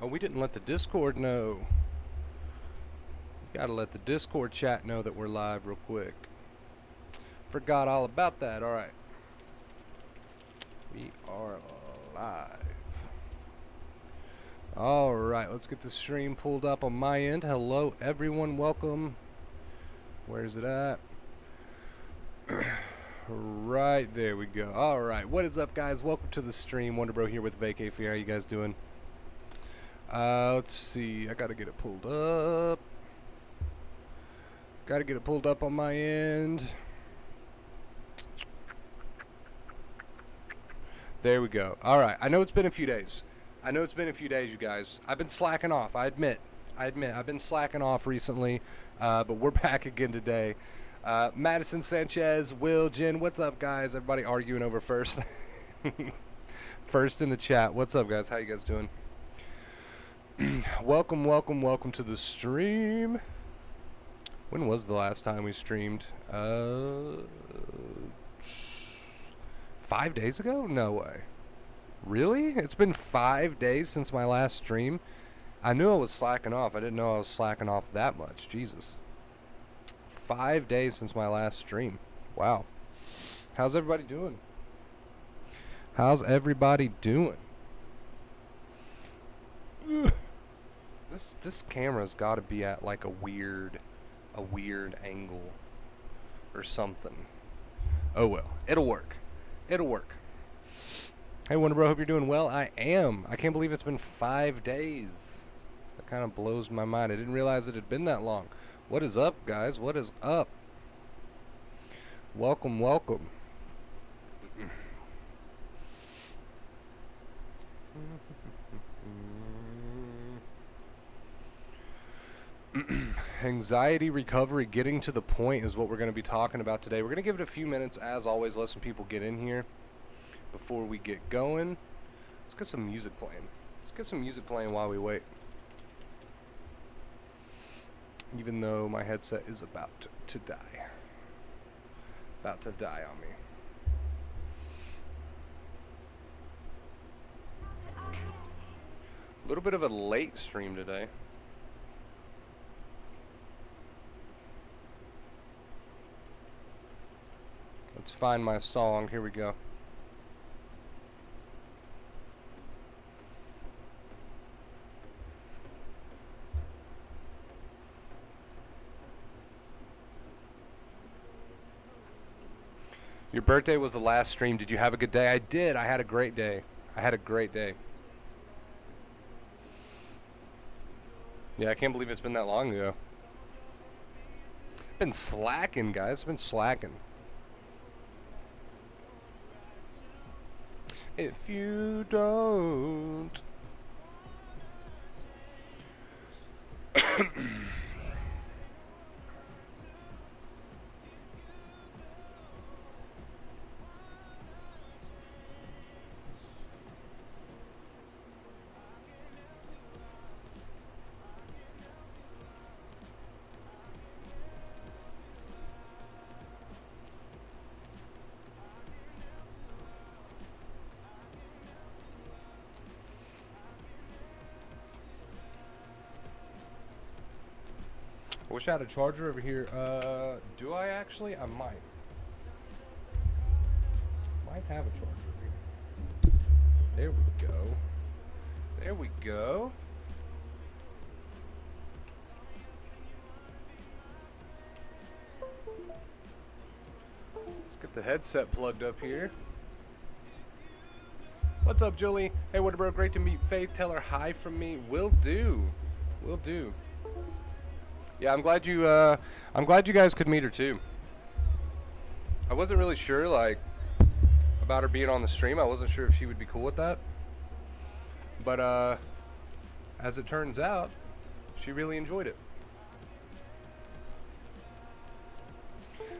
Oh, we didn't let the Discord know. Gotta let the Discord chat know that we're live real quick. Forgot all about that. Alright. We are live. Alright, let's get the stream pulled up on my end. Hello, everyone. Welcome. Where's it at? Right, there we go. Alright, what is up, guys? Welcome to the stream. WonderBro here with Vacay Fear. How you guys doing? Let's see. I gotta get it pulled up. Gotta get it pulled up on my end. There we go. Alright, I know it's been a few days. You guys. I've been slacking off, I admit. I've been slacking off recently, but we're back again today. Madison Sanchez, Will, Jen, what's up, guys? Everybody arguing over first. First in the chat. What's up, guys? How you guys doing? Welcome to the stream. When was the last time we streamed? 5 days ago? No way. Really? It's been 5 days since my last stream? I knew I was slacking off. I didn't know I was slacking off that much. Jesus. 5 days since my last stream. Wow. How's everybody doing? This camera's got to be at like a weird angle or something. Oh well, it'll work. Hey WonderBro, hope you're doing well. I am. I can't believe it's been 5 days. That kind of blows my mind. I didn't realize it had been that long. What is up, guys? What is up? Welcome. Anxiety recovery, getting to the point is what we're going to be talking about today. We're going to give it a few minutes, as always, let some people get in here before we get going. Let's get some music playing while we wait. Even though my headset is about to die. About to die on me. A little bit of a late stream today. Let's find my song. Here we go. Your birthday was the last stream. Did you have a good day? I did. I had a great day. Yeah, I can't believe it's been that long ago. Been slacking, guys. Been slacking. If you don't I wish I had a charger over here. Do I actually? I might. Might have a charger over here. There we go. Let's get the headset plugged up here. What's up, Julie? Hey, WonderBro, great to meet Faith. Tell her hi from me. Will do. Yeah, I'm glad you guys could meet her too. I wasn't really sure about her being on the stream. I wasn't sure if she would be cool with that. But as it turns out, she really enjoyed it.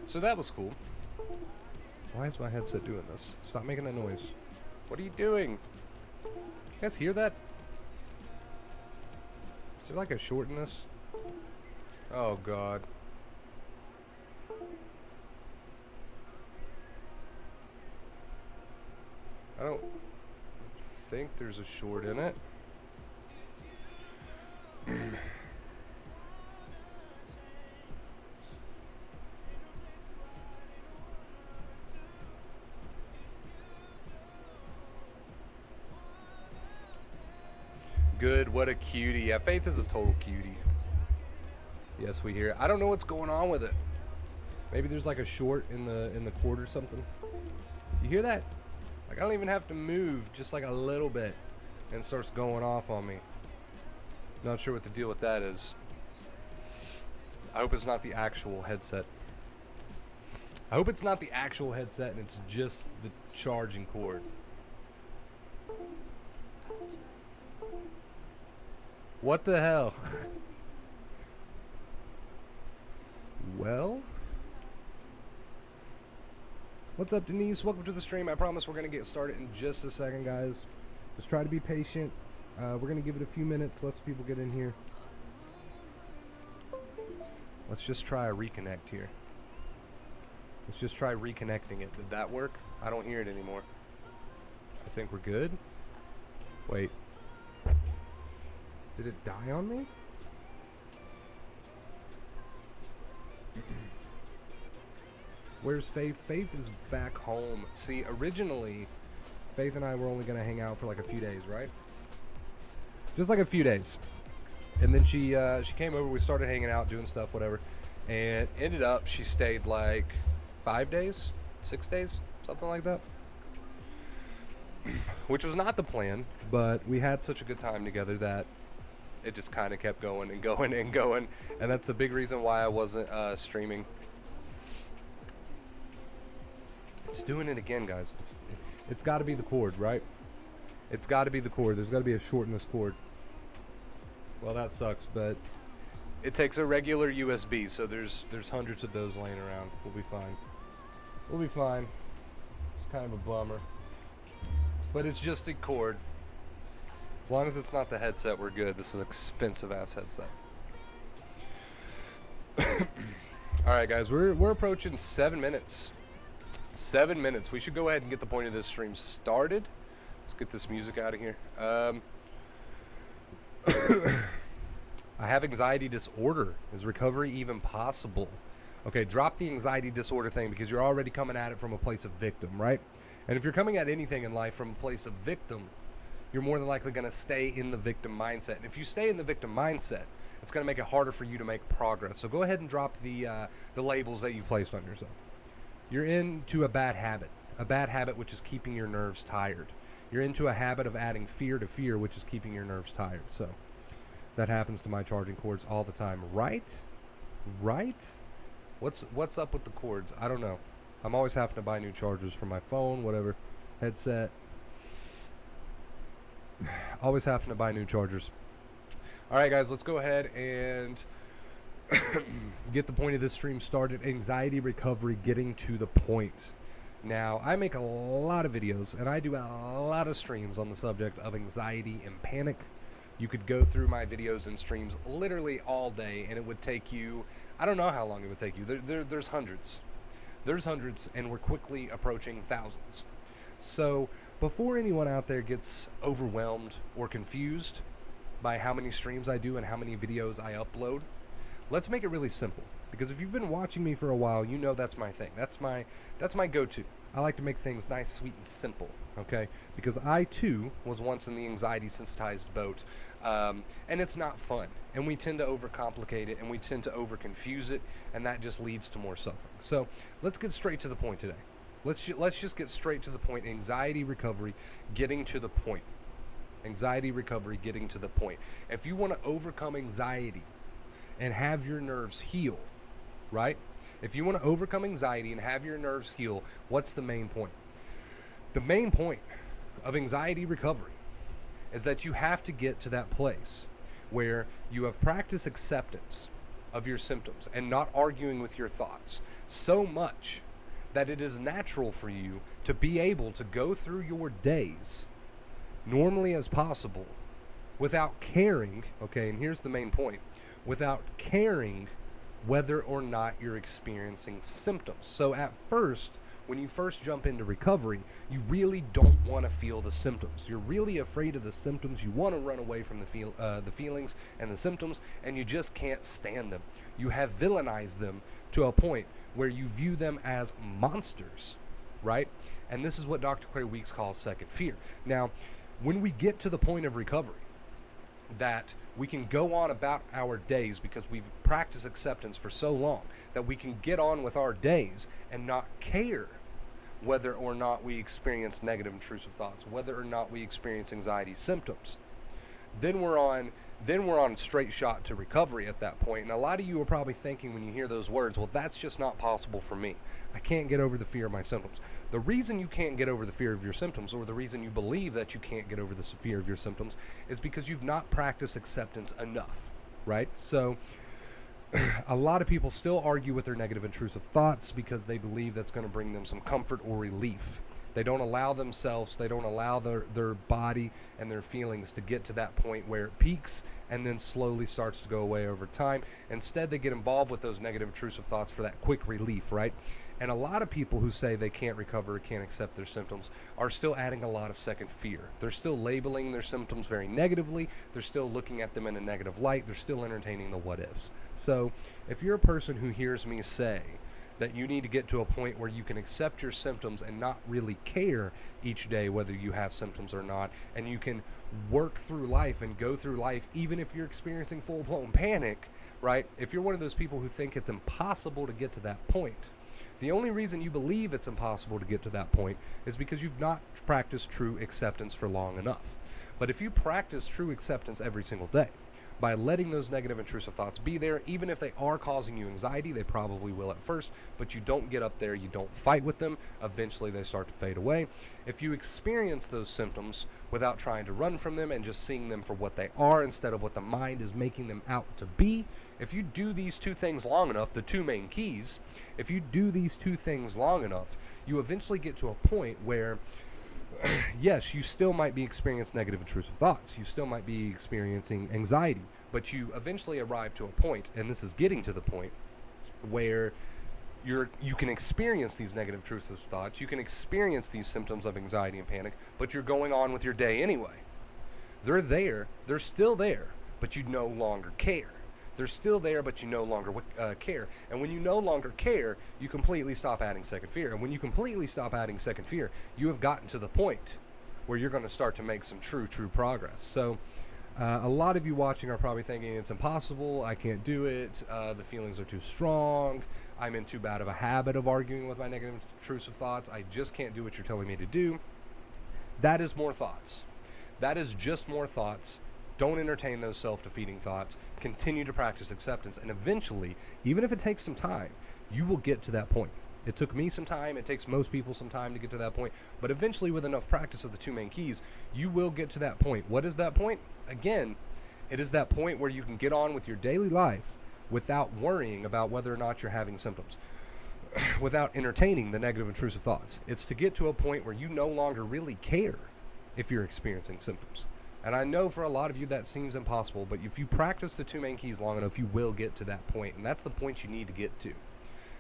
So that was cool. Why is my headset doing this? Stop making that noise. What are you doing? You guys hear that? Is there like a short in this? Oh God. I don't think there's a short in it. Good, what a cutie. Yeah, Faith is a total cutie. Yes, we hear it. I don't know what's going on with it. Maybe there's like a short in the cord or something. You hear that? Like, I don't even have to move just like a little bit and it starts going off on me. Not sure what the deal with that is. I hope it's not the actual headset. I hope it's not the actual headset and it's just the charging cord. What the hell? Well, what's up, Denise? Welcome to the stream. I promise we're going to get started in just a second, guys. Just try to be patient. We're going to give it a few minutes. Let some people get in here. Let's just try a reconnect here. Let's just try reconnecting it. Did that work? I don't hear it anymore. I think we're good. Wait. Did it die on me? Where's Faith? Faith is back home. See, originally, Faith and I were only going to hang out for like a few days, right? Just like a few days. And then she came over, we started hanging out, doing stuff, whatever. And ended up, she stayed like 5 days, 6 days, something like that. Which was not the plan, but we had such a good time together that it just kind of kept going and going and going. And that's a big reason why I wasn't streaming. It's doing it again, guys. It's got to be the cord, right? It's got to be the cord. There's got to be a short in this cord. Well, that sucks, but it takes a regular USB, so there's hundreds of those laying around. We'll be fine. We'll be fine. It's kind of a bummer. But it's just a cord. As long as it's not the headset, we're good. This is an expensive-ass headset. All right, guys, we're approaching 7 minutes. 7 minutes. We should go ahead and get the point of this stream started. Let's get this music out of here. I have anxiety disorder. Is recovery even possible? Okay, drop the anxiety disorder thing because you're already coming at it from a place of victim, right? And if you're coming at anything in life from a place of victim, you're more than likely going to stay in the victim mindset. And if you stay in the victim mindset, it's going to make it harder for you to make progress. So go ahead and drop the labels that you've placed on yourself. You're into a bad habit which is keeping your nerves tired. You're into a habit of adding fear to fear, which is keeping your nerves tired. So that happens to my charging cords all the time, right? Right? What's up with the cords? I don't know. I'm always having to buy new chargers for my phone, whatever, headset. Always having to buy new chargers. All right, guys, let's go ahead and get the point of this stream started. Anxiety recovery, getting to the point. Now, I make a lot of videos, and I do a lot of streams on the subject of anxiety and panic. You could go through my videos and streams literally all day, and it would take you, I don't know how long it would take you. There's hundreds. There's hundreds, and we're quickly approaching thousands. So before anyone out there gets overwhelmed or confused by how many streams I do and how many videos I upload, let's make it really simple. Because if you've been watching me for a while, you know that's my thing. That's my go-to. I like to make things nice, sweet, and simple, okay? Because I, too, was once in the anxiety-sensitized boat, and it's not fun. And we tend to overcomplicate it, and we tend to over-confuse it, and that just leads to more suffering. So let's get straight to the point today. Let's just get straight to the point. Anxiety recovery, getting to the point. Anxiety recovery, getting to the point. If you want to overcome anxiety and have your nerves heal, right? If you want to overcome anxiety and have your nerves heal, what's the main point? The main point of anxiety recovery is that you have to get to that place where you have practiced acceptance of your symptoms and not arguing with your thoughts so much that it is natural for you to be able to go through your days normally as possible without caring, okay, and here's the main point, without caring whether or not you're experiencing symptoms. So at first, when you first jump into recovery, you really don't want to feel the symptoms. You're really afraid of the symptoms. You want to run away from the feelings and the symptoms, and you just can't stand them. You have villainized them to a point where you view them as monsters, right? And this is what Dr. Claire Weeks calls second fear. Now, when we get to the point of recovery, that we can go on about our days because we've practiced acceptance for so long that we can get on with our days and not care whether or not we experience negative intrusive thoughts, whether or not we experience anxiety symptoms. Then we're on straight shot to recovery at that point. And a lot of you are probably thinking when you hear those words, well, that's just not possible for me. I can't get over the fear of my symptoms. The reason you can't get over the fear of your symptoms, or the reason you believe that you can't get over the fear of your symptoms, is because you've not practiced acceptance enough, right? So a lot of people still argue with their negative intrusive thoughts because they believe that's going to bring them some comfort or relief. They don't allow themselves, they don't allow their body and their feelings to get to that point where it peaks and then slowly starts to go away over time. Instead, they get involved with those negative intrusive thoughts for that quick relief, right? And a lot of people who say they can't recover or can't accept their symptoms are still adding a lot of second fear. They're still labeling their symptoms very negatively. They're still looking at them in a negative light. They're still entertaining the what ifs. So if you're a person who hears me say that you need to get to a point where you can accept your symptoms and not really care each day whether you have symptoms or not, and you can work through life and go through life even if you're experiencing full-blown panic, right? If you're one of those people who think it's impossible to get to that point, the only reason you believe it's impossible to get to that point is because you've not practiced true acceptance for long enough. But if you practice true acceptance every single day, by letting those negative intrusive thoughts be there, even if they are causing you anxiety, they probably will at first, but you don't get up there, you don't fight with them, eventually they start to fade away. If you experience those symptoms without trying to run from them and just seeing them for what they are instead of what the mind is making them out to be, if you do these two things long enough, the two main keys, if you do these two things long enough, you eventually get to a point where yes, you still might be experiencing negative intrusive thoughts. You still might be experiencing anxiety, but you eventually arrive to a point, and this is getting to the point, where you can experience these negative intrusive thoughts. You can experience these symptoms of anxiety and panic, but you're going on with your day anyway. They're there. They're still there, but you no longer care. They're still there, but you no longer care. And when you no longer care, you completely stop adding second fear. And when you completely stop adding second fear, you have gotten to the point where you're going to start to make some true progress. So a lot of you watching are probably thinking it's impossible. I can't do it. The feelings are too strong. I'm in too bad of a habit of arguing with my negative intrusive thoughts. I just can't do what you're telling me to do. That is more thoughts. That is just more thoughts. Don't entertain those self-defeating thoughts. Continue to practice acceptance. And eventually, even if it takes some time, you will get to that point. It took me some time. It takes most people some time to get to that point. But eventually, with enough practice of the two main keys, you will get to that point. What is that point? Again, it is that point where you can get on with your daily life without worrying about whether or not you're having symptoms, without entertaining the negative intrusive thoughts. It's to get to a point where you no longer really care if you're experiencing symptoms. And I know for a lot of you that seems impossible, but if you practice the two main keys long enough, you will get to that point. And that's the point you need to get to.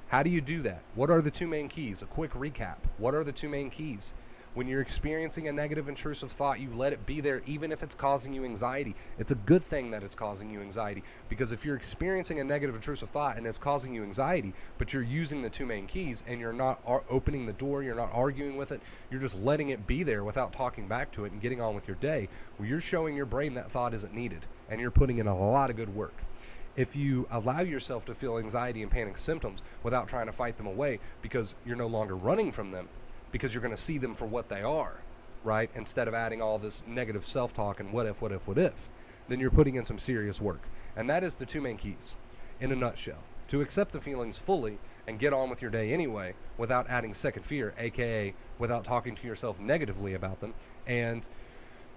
How do you do that? What are the two main keys? A quick recap. What are the two main keys? When you're experiencing a negative intrusive thought, you let it be there even if it's causing you anxiety. It's a good thing that it's causing you anxiety, because if you're experiencing a negative intrusive thought and it's causing you anxiety, but you're using the two main keys and you're not opening the door, you're not arguing with it, you're just letting it be there without talking back to it and getting on with your day, well, you're showing your brain that thought isn't needed, and you're putting in a lot of good work. If you allow yourself to feel anxiety and panic symptoms without trying to fight them away because you're no longer running from them, because you're going to see them for what they are, right? Instead of adding all this negative self-talk and what if, then you're putting in some serious work. And that is the two main keys in a nutshell. To accept the feelings fully and get on with your day anyway without adding second fear, aka without talking to yourself negatively about them, and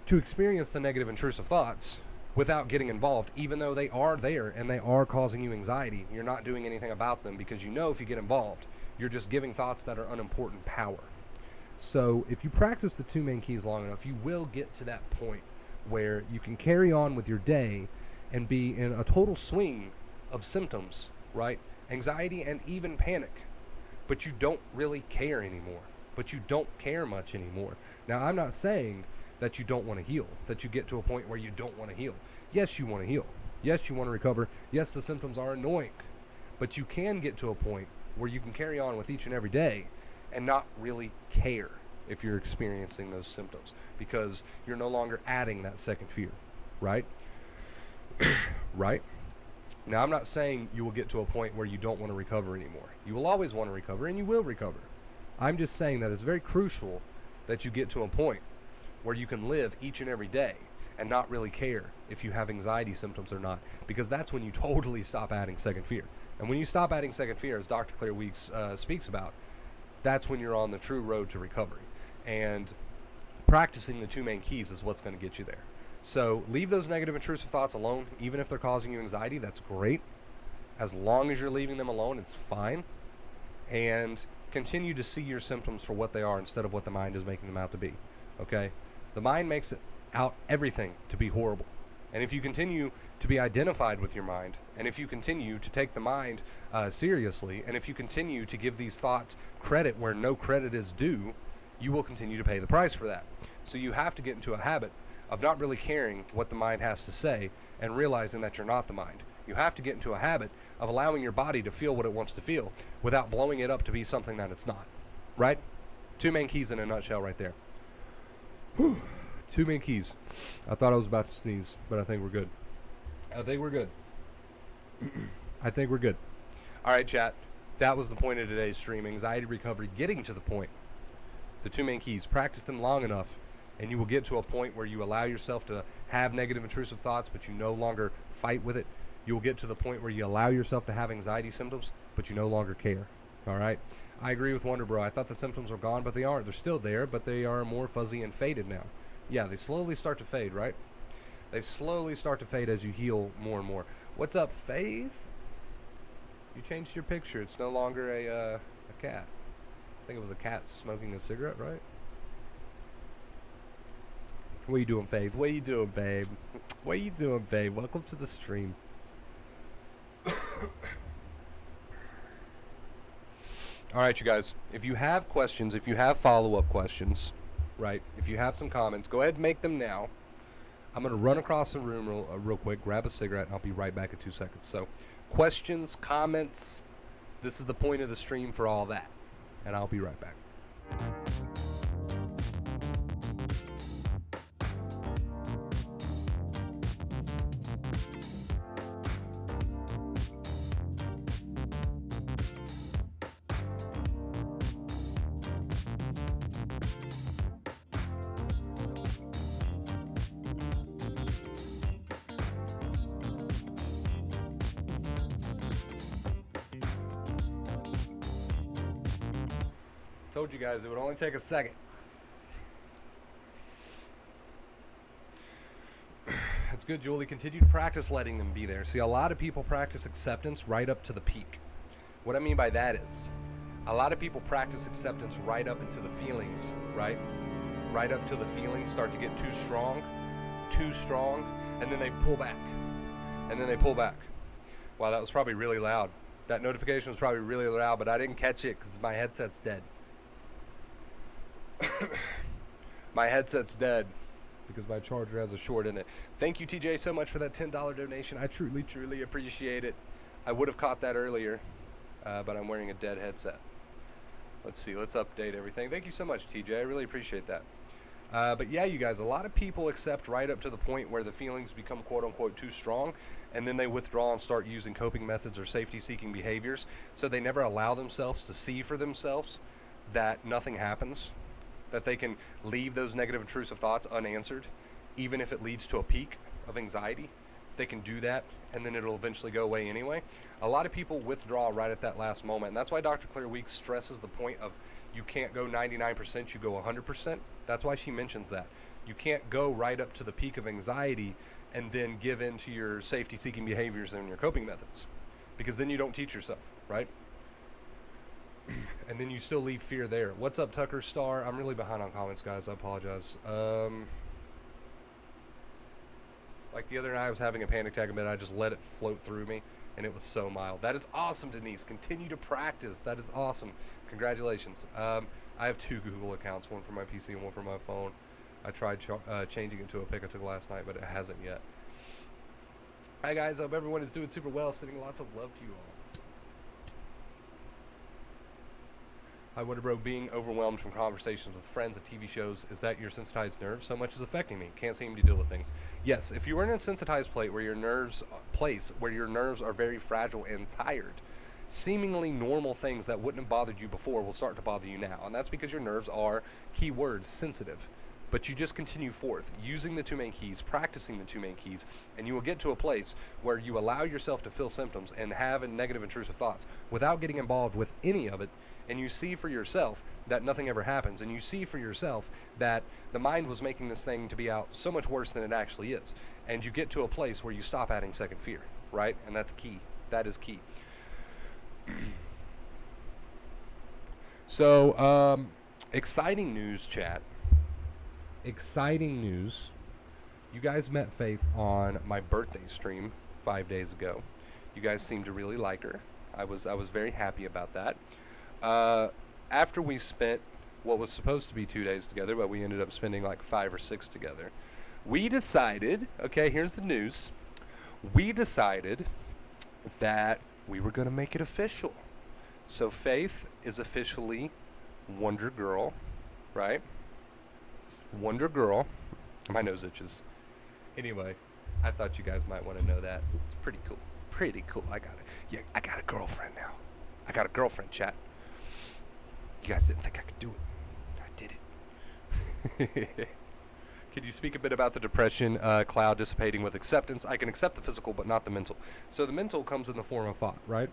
to experience the negative intrusive thoughts without getting involved, even though they are there and they are causing you anxiety. You're not doing anything about them because you know if you get involved, you're just giving thoughts that are unimportant power. So if you practice the two main keys long enough, you will get to that point where you can carry on with your day and be in a total swing of symptoms, right? Anxiety and even panic. But you don't really care anymore. But you don't care much anymore. Now, I'm not saying that you don't want to heal, that you get to a point where you don't want to heal. Yes, you want to heal. Yes, you want to recover. Yes, the symptoms are annoying. But you can get to a point where you can carry on with each and every day and not really care if you're experiencing those symptoms, because you're no longer adding that second fear, right? Right? Now, I'm not saying you will get to a point where you don't want to recover anymore. You will always want to recover, and you will recover. I'm just saying that it's very crucial that you get to a point where you can live each and every day and not really care if you have anxiety symptoms or not, because that's when you totally stop adding second fear. And when you stop adding second fear, as Dr. Claire Weeks speaks about, that's when you're on the true road to recovery. And practicing the two main keys is what's going to get you there. So leave those negative intrusive thoughts alone. Even if they're causing you anxiety, that's great. As long as you're leaving them alone, it's fine. And continue to see your symptoms for what they are instead of what the mind is making them out to be. Okay? The mind makes it out everything to be horrible. And if you continue to be identified with your mind, and if you continue to take the mind seriously, and if you continue to give these thoughts credit where no credit is due, you will continue to pay the price for that. So you have to get into a habit of not really caring what the mind has to say and realizing that you're not the mind. You have to get into a habit of allowing your body to feel what it wants to feel without blowing it up to be something that it's not. Right? Two main keys in a nutshell right there. Whew. Two main keys. I thought I was about to sneeze, but I think we're good. I think we're good. I think we're good. All right, chat. That was the point of today's stream. Anxiety recovery, getting to the point. The two main keys. Practice them long enough, and you will get to a point where you allow yourself to have negative intrusive thoughts, but you no longer fight with it. You will get to the point where you allow yourself to have anxiety symptoms, but you no longer care. All right? I agree with Wonder Bro. I thought the symptoms were gone, but they aren't. They're still there, but they are more fuzzy and faded now. Yeah, they slowly start to fade, right? They slowly start to fade as you heal more and more. What's up, Faith? You changed your picture. It's no longer a cat. I think it was a cat smoking a cigarette, right? What you doing, Faith? What you doing, babe? What you doing, babe? Welcome to the stream. All right, you guys. If you have questions, if you have follow-up questions, right, if you have some comments, go ahead and make them now. I'm going to run across the room real quick, grab a cigarette, and I'll be right back in 2 seconds. So, questions, comments, this is the point of the stream for all that. And I'll be right back. Told you guys it would only take a second. It's good, Julie. Continue to practice letting them be there. See, a lot of people practice acceptance right up to the peak. What I mean by that is, a lot of people practice acceptance right up into the feelings, right? Right up to the feelings start to get too strong, and then they pull back. And then they pull back. Wow, that was probably really loud. That notification was probably really loud, but I didn't catch it because my headset's dead. My headset's dead because my charger has a short in it. Thank you, TJ, so much for that $10 donation. I truly, truly appreciate it. I would have caught that earlier, but I'm wearing a dead headset. Let's see. Let's update everything. Thank you so much, TJ. I really appreciate that. But yeah, you guys, a lot of people accept right up to the point where the feelings become quote-unquote too strong, and then they withdraw and start using coping methods or safety-seeking behaviors, so they never allow themselves to see for themselves that nothing happens, that they can leave those negative intrusive thoughts unanswered, even if it leads to a peak of anxiety. They can do that, and then it'll eventually go away anyway. A lot of people withdraw right at that last moment, and that's why Dr. Claire Weeks stresses the point of you can't go 99%, you go 100%. That's why she mentions that. You can't go right up to the peak of anxiety and then give in to your safety-seeking behaviors and your coping methods, because then you don't teach yourself, right? And then you still leave fear there. What's up, Tucker Star? I'm really behind on comments, guys. I apologize. Like the other night, I was having a panic attack, and I just let it float through me, and it was so mild. That is awesome, Denise. Continue to practice. That is awesome. Congratulations. I have 2 Google accounts, one for my PC and one for my phone. I tried changing it to a pic I took last night, but it hasn't yet. Hi, guys. Hope everyone is doing super well. Sending lots of love to you all. Hi, Wonder Bro. Being overwhelmed from conversations with friends and TV shows, is that your sensitized nerves so much is affecting me? Can't seem to deal with things. Yes, if you are in a sensitized where your nerves are very fragile and tired, seemingly normal things that wouldn't have bothered you before will start to bother you now. And that's because your nerves are, keyword, sensitive. But you just continue forth, using the two main keys, practicing the two main keys, and you will get to a place where you allow yourself to feel symptoms and have negative intrusive thoughts without getting involved with any of it. And you see for yourself that nothing ever happens. And you see for yourself that the mind was making this thing to be out so much worse than it actually is. And you get to a place where you stop adding second fear, right? And that's key. That is key. So, exciting news, chat. Exciting news. You guys met Faith on my birthday stream 5 days ago. You guys seemed to really like her. I was very happy about that. After we spent what was supposed to be 2 days together, but we ended up spending like 5 or 6 together, we decided, okay, here's the news. We decided that we were going to make it official. So Faith is officially Wonder Girl, right? Wonder Girl. My nose itches. Anyway, I thought you guys might want to know that. It's pretty cool. Pretty cool. I got a girlfriend now. I got a girlfriend, chat. You guys didn't think I could do it. I did it. Can you speak a bit about the depression cloud dissipating with acceptance? I can accept the physical, but not the mental. So the mental comes in the form of thought, right?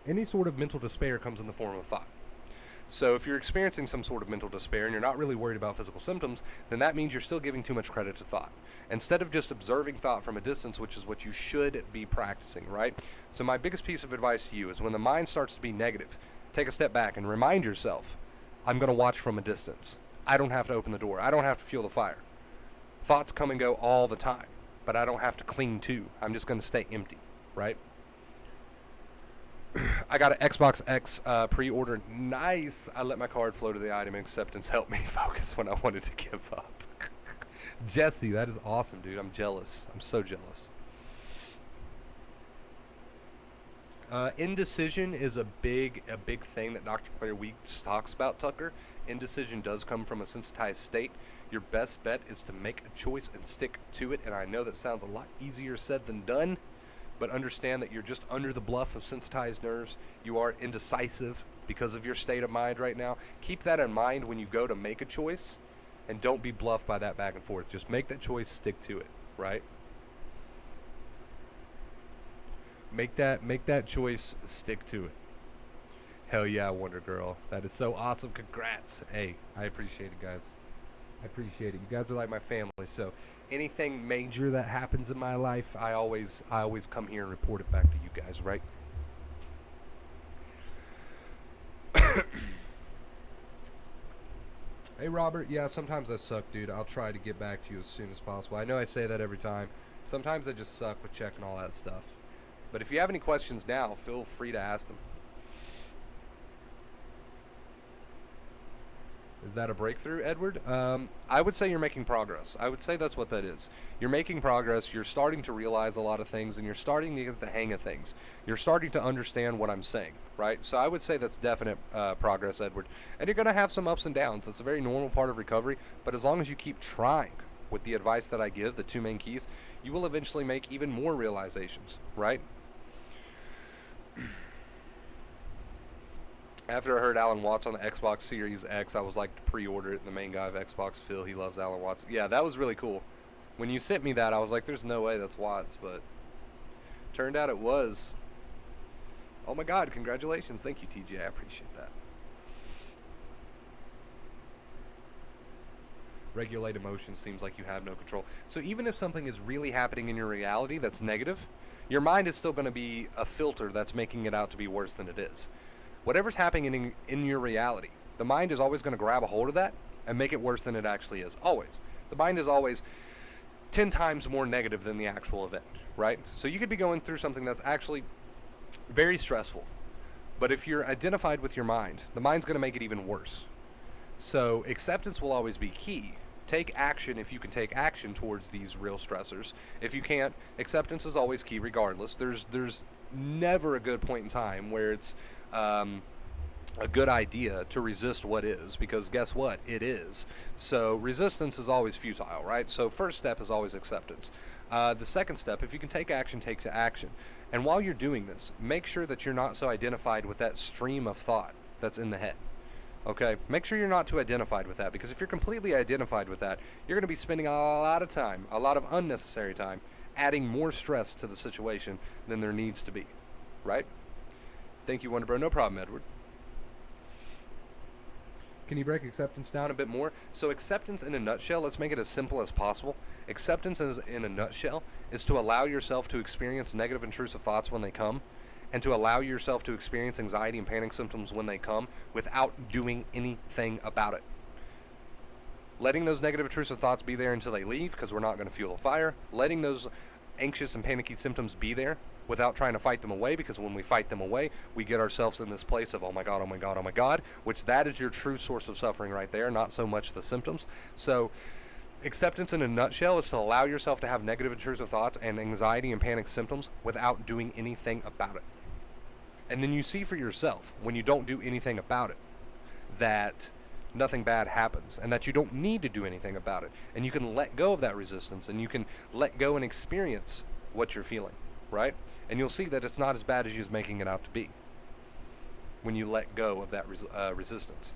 Any sort of mental despair comes in the form of thought. So if you're experiencing some sort of mental despair and you're not really worried about physical symptoms, then that means you're still giving too much credit to thought. Instead of just observing thought from a distance, which is what you should be practicing, right? So my biggest piece of advice to you is when the mind starts to be negative, take a step back and remind yourself, I'm going to watch from a distance. I don't have to open the door. I don't have to fuel the fire. Thoughts come and go all the time, but I don't have to cling to. I'm just going to stay empty, right? I got an Xbox X pre-order. Nice. I let my card flow to the item and acceptance helped me focus when I wanted to give up. Jesse, that is awesome, dude. I'm jealous. I'm so jealous. Indecision is a big thing that Dr. Claire Weeks talks about, Tucker. Indecision does come from a sensitized state. Your best bet is to make a choice and stick to it. And I know that sounds a lot easier said than done. But understand that you're just under the bluff of sensitized nerves. You are indecisive because of your state of mind right now. Keep that in mind when you go to make a choice, and don't be bluffed by that back and forth. Just make that choice, stick to it, right? Make that choice, stick to it. Hell yeah, Wonder Girl. That is so awesome. Congrats. Hey, I appreciate it, guys. I appreciate it. You guys are like my family, so anything major that happens in my life, I always come here and report it back to you guys, right? Hey, Robert. Yeah, sometimes I suck, dude. I'll try to get back to you as soon as possible. I know I say that every time. Sometimes I just suck with checking all that stuff. But if you have any questions now, feel free to ask them. Is that a breakthrough, Edward? I would say you're making progress. I would say that's what that is. You're making progress. You're starting to realize a lot of things, and you're starting to get the hang of things. You're starting to understand what I'm saying, right? So I would say that's definite progress, Edward. And you're going to have some ups and downs. That's a very normal part of recovery. But as long as you keep trying with the advice that I give, the two main keys, you will eventually make even more realizations, right? After I heard Alan Watts on the Xbox Series X, I was like to pre-order it. And the main guy of Xbox, Phil, he loves Alan Watts. Yeah, that was really cool. When you sent me that, I was like, there's no way that's Watts, but turned out it was. Oh my God, congratulations. Thank you, TJ. I appreciate that. Regulate emotions seems like you have no control. So even if something is really happening in your reality that's negative, your mind is still going to be a filter that's making it out to be worse than it is. Whatever's happening in your reality, the mind is always going to grab a hold of that and make it worse than it actually is. Always. The mind is always 10 times more negative than the actual event, right? So you could be going through something that's actually very stressful. But if you're identified with your mind, the mind's going to make it even worse. So acceptance will always be key. Take action if you can take action towards these real stressors. If you can't, acceptance is always key regardless. There's never a good point in time where it's a good idea to resist what is, because guess what? It is. So resistance is always futile, right? So first step is always acceptance. The second step, if you can take action, take to action. And while you're doing this, make sure that you're not so identified with that stream of thought that's in the head. Okay? Make sure you're not too identified with that, because if you're completely identified with that, you're going to be spending a lot of time, a lot of unnecessary time, adding more stress to the situation than there needs to be. Right? Thank you, Wonder Bro. No problem, Edward. Can you break acceptance down a bit more? So acceptance in a nutshell, let's make it as simple as possible. Acceptance in a nutshell is to allow yourself to experience negative intrusive thoughts when they come, and to allow yourself to experience anxiety and panic symptoms when they come without doing anything about it. Letting those negative intrusive thoughts be there until they leave, because we're not going to fuel a fire. Letting those anxious and panicky symptoms be there without trying to fight them away, because when we fight them away, we get ourselves in this place of, oh my God, oh my God, oh my God, which that is your true source of suffering right there, not so much the symptoms. So acceptance in a nutshell is to allow yourself to have negative intrusive thoughts and anxiety and panic symptoms without doing anything about it. And then you see for yourself, when you don't do anything about it, that nothing bad happens, and that you don't need to do anything about it. And you can let go of that resistance, and you can let go and experience what you're feeling, right? And you'll see that it's not as bad as you're making it out to be when you let go of that resistance.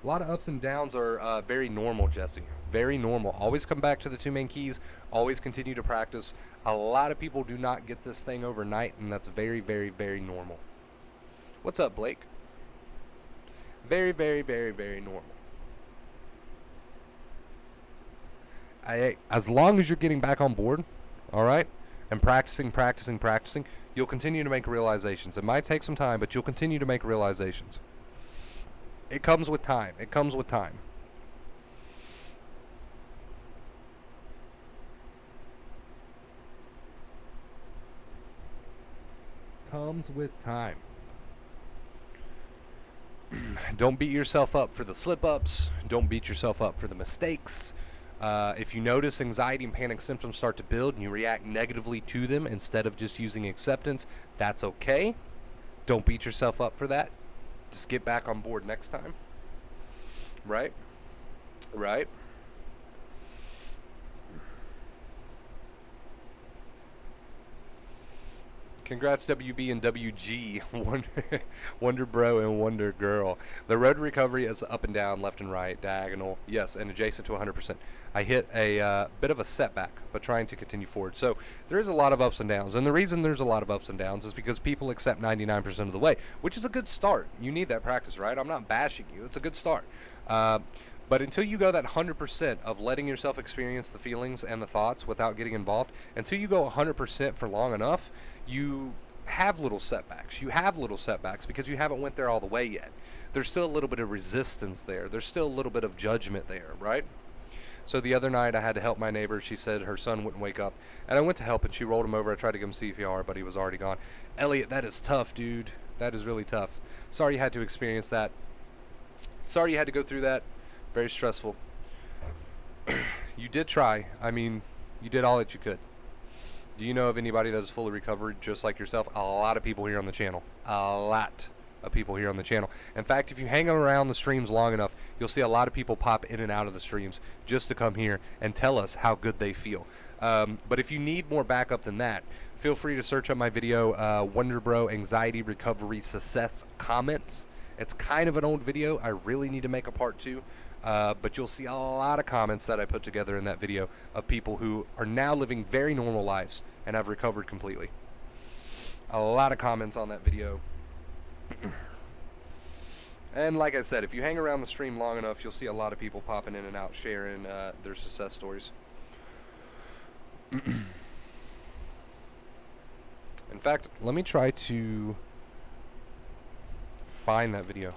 A lot of ups and downs are very normal, Jesse. Very normal. Always come back to the two main keys. Always continue to practice. A lot of people do not get this thing overnight, and that's very, very, very normal. What's up, Blake? Very, very, very, very normal. As long as you're getting back on board, all right, and practicing, you'll continue to make realizations. It might take some time, but you'll continue to make realizations. It comes with time. It comes with time. Comes with time. Don't beat yourself up for the slip-ups. Don't beat yourself up for the mistakes. If you notice anxiety and panic symptoms start to build and you react negatively to them instead of just using acceptance, that's okay. Don't beat yourself up for that. Just get back on board next time. Right? Right? Congrats, WB and WG, Wonder Bro and Wonder Girl. The road to recovery is up and down, left and right, diagonal, yes, and adjacent to 100%. I hit a bit of a setback, but trying to continue forward. So there is a lot of ups and downs, and the reason there's a lot of ups and downs is because people accept 99% of the way, which is a good start. You need that practice, right? I'm not bashing you. It's a good start. But until you go that 100% of letting yourself experience the feelings and the thoughts without getting involved, until you go 100% for long enough, you have little setbacks. You have little setbacks because you haven't went there all the way yet. There's still a little bit of resistance there. There's still a little bit of judgment there, right? So the other night I had to help my neighbor. She said her son wouldn't wake up, and I went to help, and she rolled him over. I tried to give him CPR, but he was already gone. Elliot, that is tough, dude. That is really tough. Sorry you had to experience that. Sorry you had to go through that. Very stressful. You did try. I mean, you did all that you could. Do you know of anybody that is fully recovered just like yourself? A lot of people here on the channel. A lot of people here on the channel. In fact, if you hang around the streams long enough, you'll see a lot of people pop in and out of the streams just to come here and tell us how good they feel. But if you need more backup than that, feel free to search up my video, Wonder Bro Anxiety Recovery Success Comments. It's kind of an old video. I really need to make a part 2. But you'll see a lot of comments that I put together in that video of people who are now living very normal lives and have recovered completely. A lot of comments on that video. And like I said, if you hang around the stream long enough, you'll see a lot of people popping in and out sharing their success stories. In fact, let me try to find that video.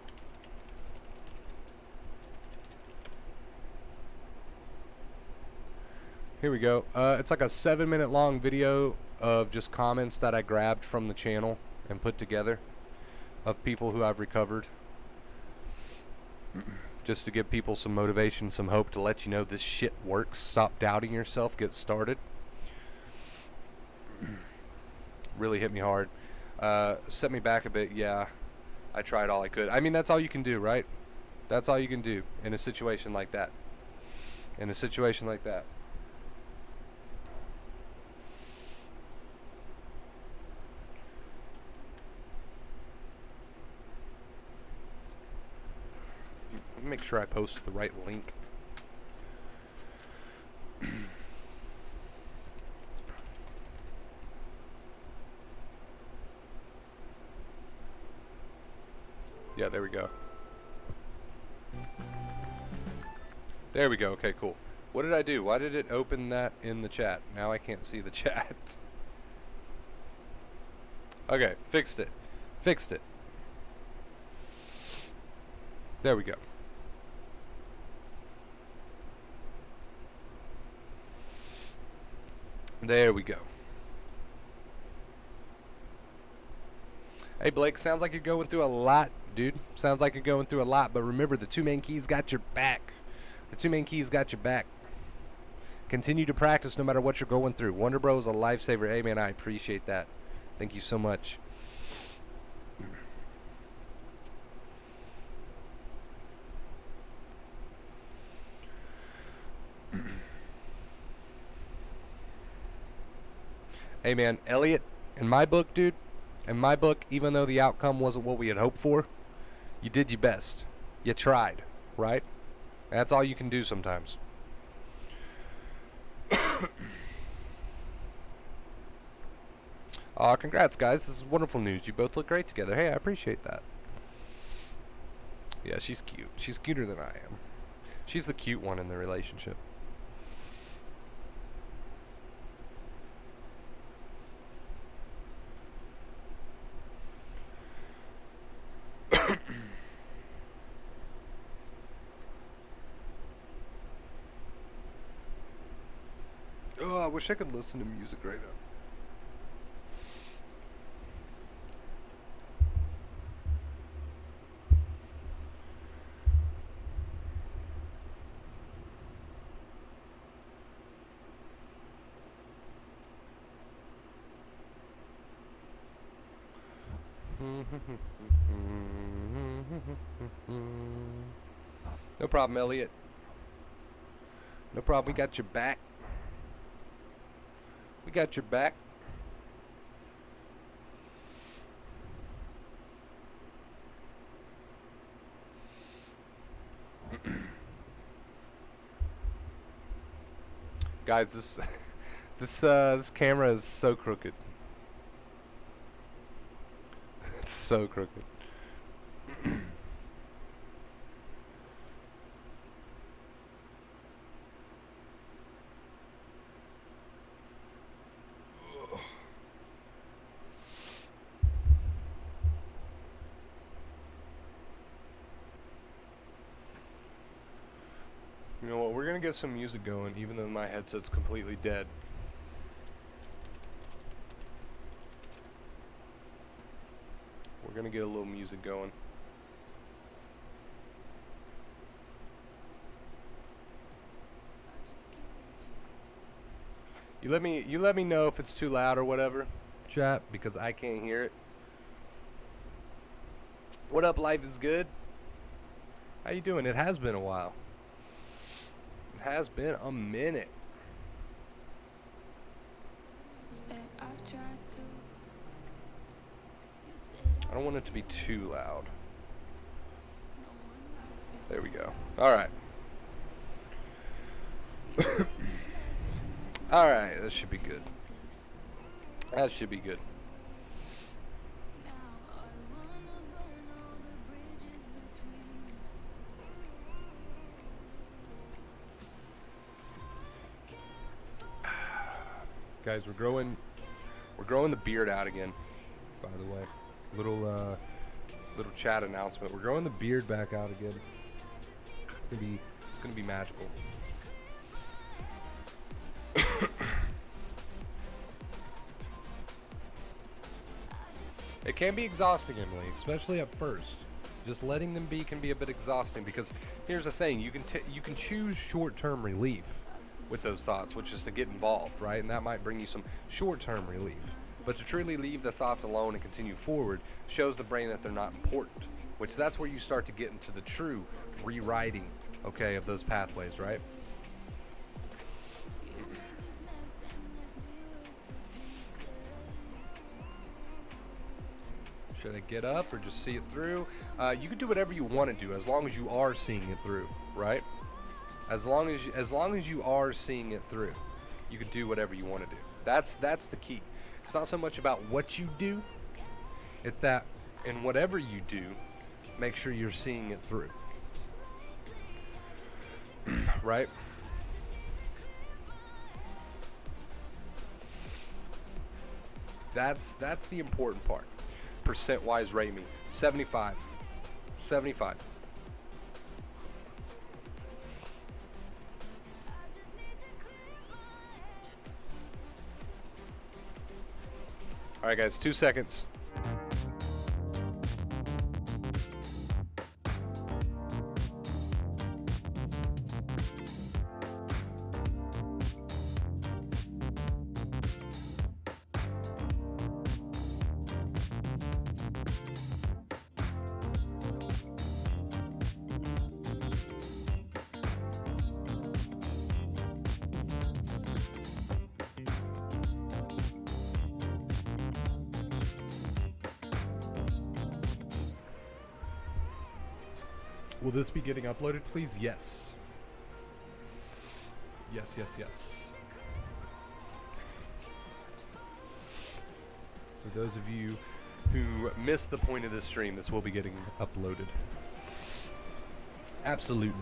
Here we go. It's like a 7-minute long video of just comments that I grabbed from the channel and put together of people who have recovered. Just to give people some motivation, some hope, to let you know this shit works. Stop doubting yourself. Get started. Really hit me hard. Set me back a bit. Yeah, I tried all I could. I mean, that's all you can do, right? That's all you can do in a situation like that. In a situation like that. Let me make sure I posted the right link. Yeah, there we go. There we go. Okay, cool. What did I do? Why did it open that in the chat? Now I can't see the chat. Okay, fixed it. Fixed it. There we go. There we go. Hey Blake, sounds like you're going through a lot, dude. Sounds like you're going through a lot, but remember the two main keys got your back. The two main keys got your back. Continue to practice no matter what you're going through. Wonder Bro is a lifesaver. Hey man, I appreciate that. Thank you so much. Hey man, Elliot, in my book, dude, in my book, even though the outcome wasn't what we had hoped for, you did your best. You tried, right? That's all you can do sometimes. Congrats, guys. This is wonderful news. You both look great together. Hey, I appreciate that. Yeah, she's cute. She's cuter than I am. She's the cute one in the relationship. Oh, I wish I could listen to music right now. No problem, Elliot. No problem. We got your back. We got your back. Guys, this camera is so crooked. It's so crooked. You know what? We're gonna get some music going, even though my headset's completely dead. We're gonna get a little music going. You let me know if it's too loud or whatever, chat, because I can't hear it. What up, life is good? How you doing? It has been a while. It has been a minute. I don't want it to be too loud. There we go. All right. All right, that should be good. That should be good. Guys, we're growing the beard out again, by the way. Little chat announcement. We're growing the beard back out again. It's gonna be magical. It can be exhausting, Emily, especially at first. Just letting them be can be a bit exhausting because here's the thing: you can choose short-term relief, with those thoughts, which is to get involved, right? And that might bring you some short-term relief. But to truly leave the thoughts alone and continue forward shows the brain that they're not important, which that's where you start to get into the true rewriting, okay, of those pathways, right? Should I get up or just see it through? You can do whatever you want to do as long as you are seeing it through, right? As long as you are seeing it through, you can do whatever you want to do. That's the key. It's not so much about what you do. It's that in whatever you do, make sure you're seeing it through. Right? That's the important part. Percent-wise, rate me. 75. 75. All right, guys, 2 seconds. Will this be getting uploaded, please? Yes. Yes, yes, yes. For those of you who missed the point of this stream, this will be getting uploaded. Absolutely.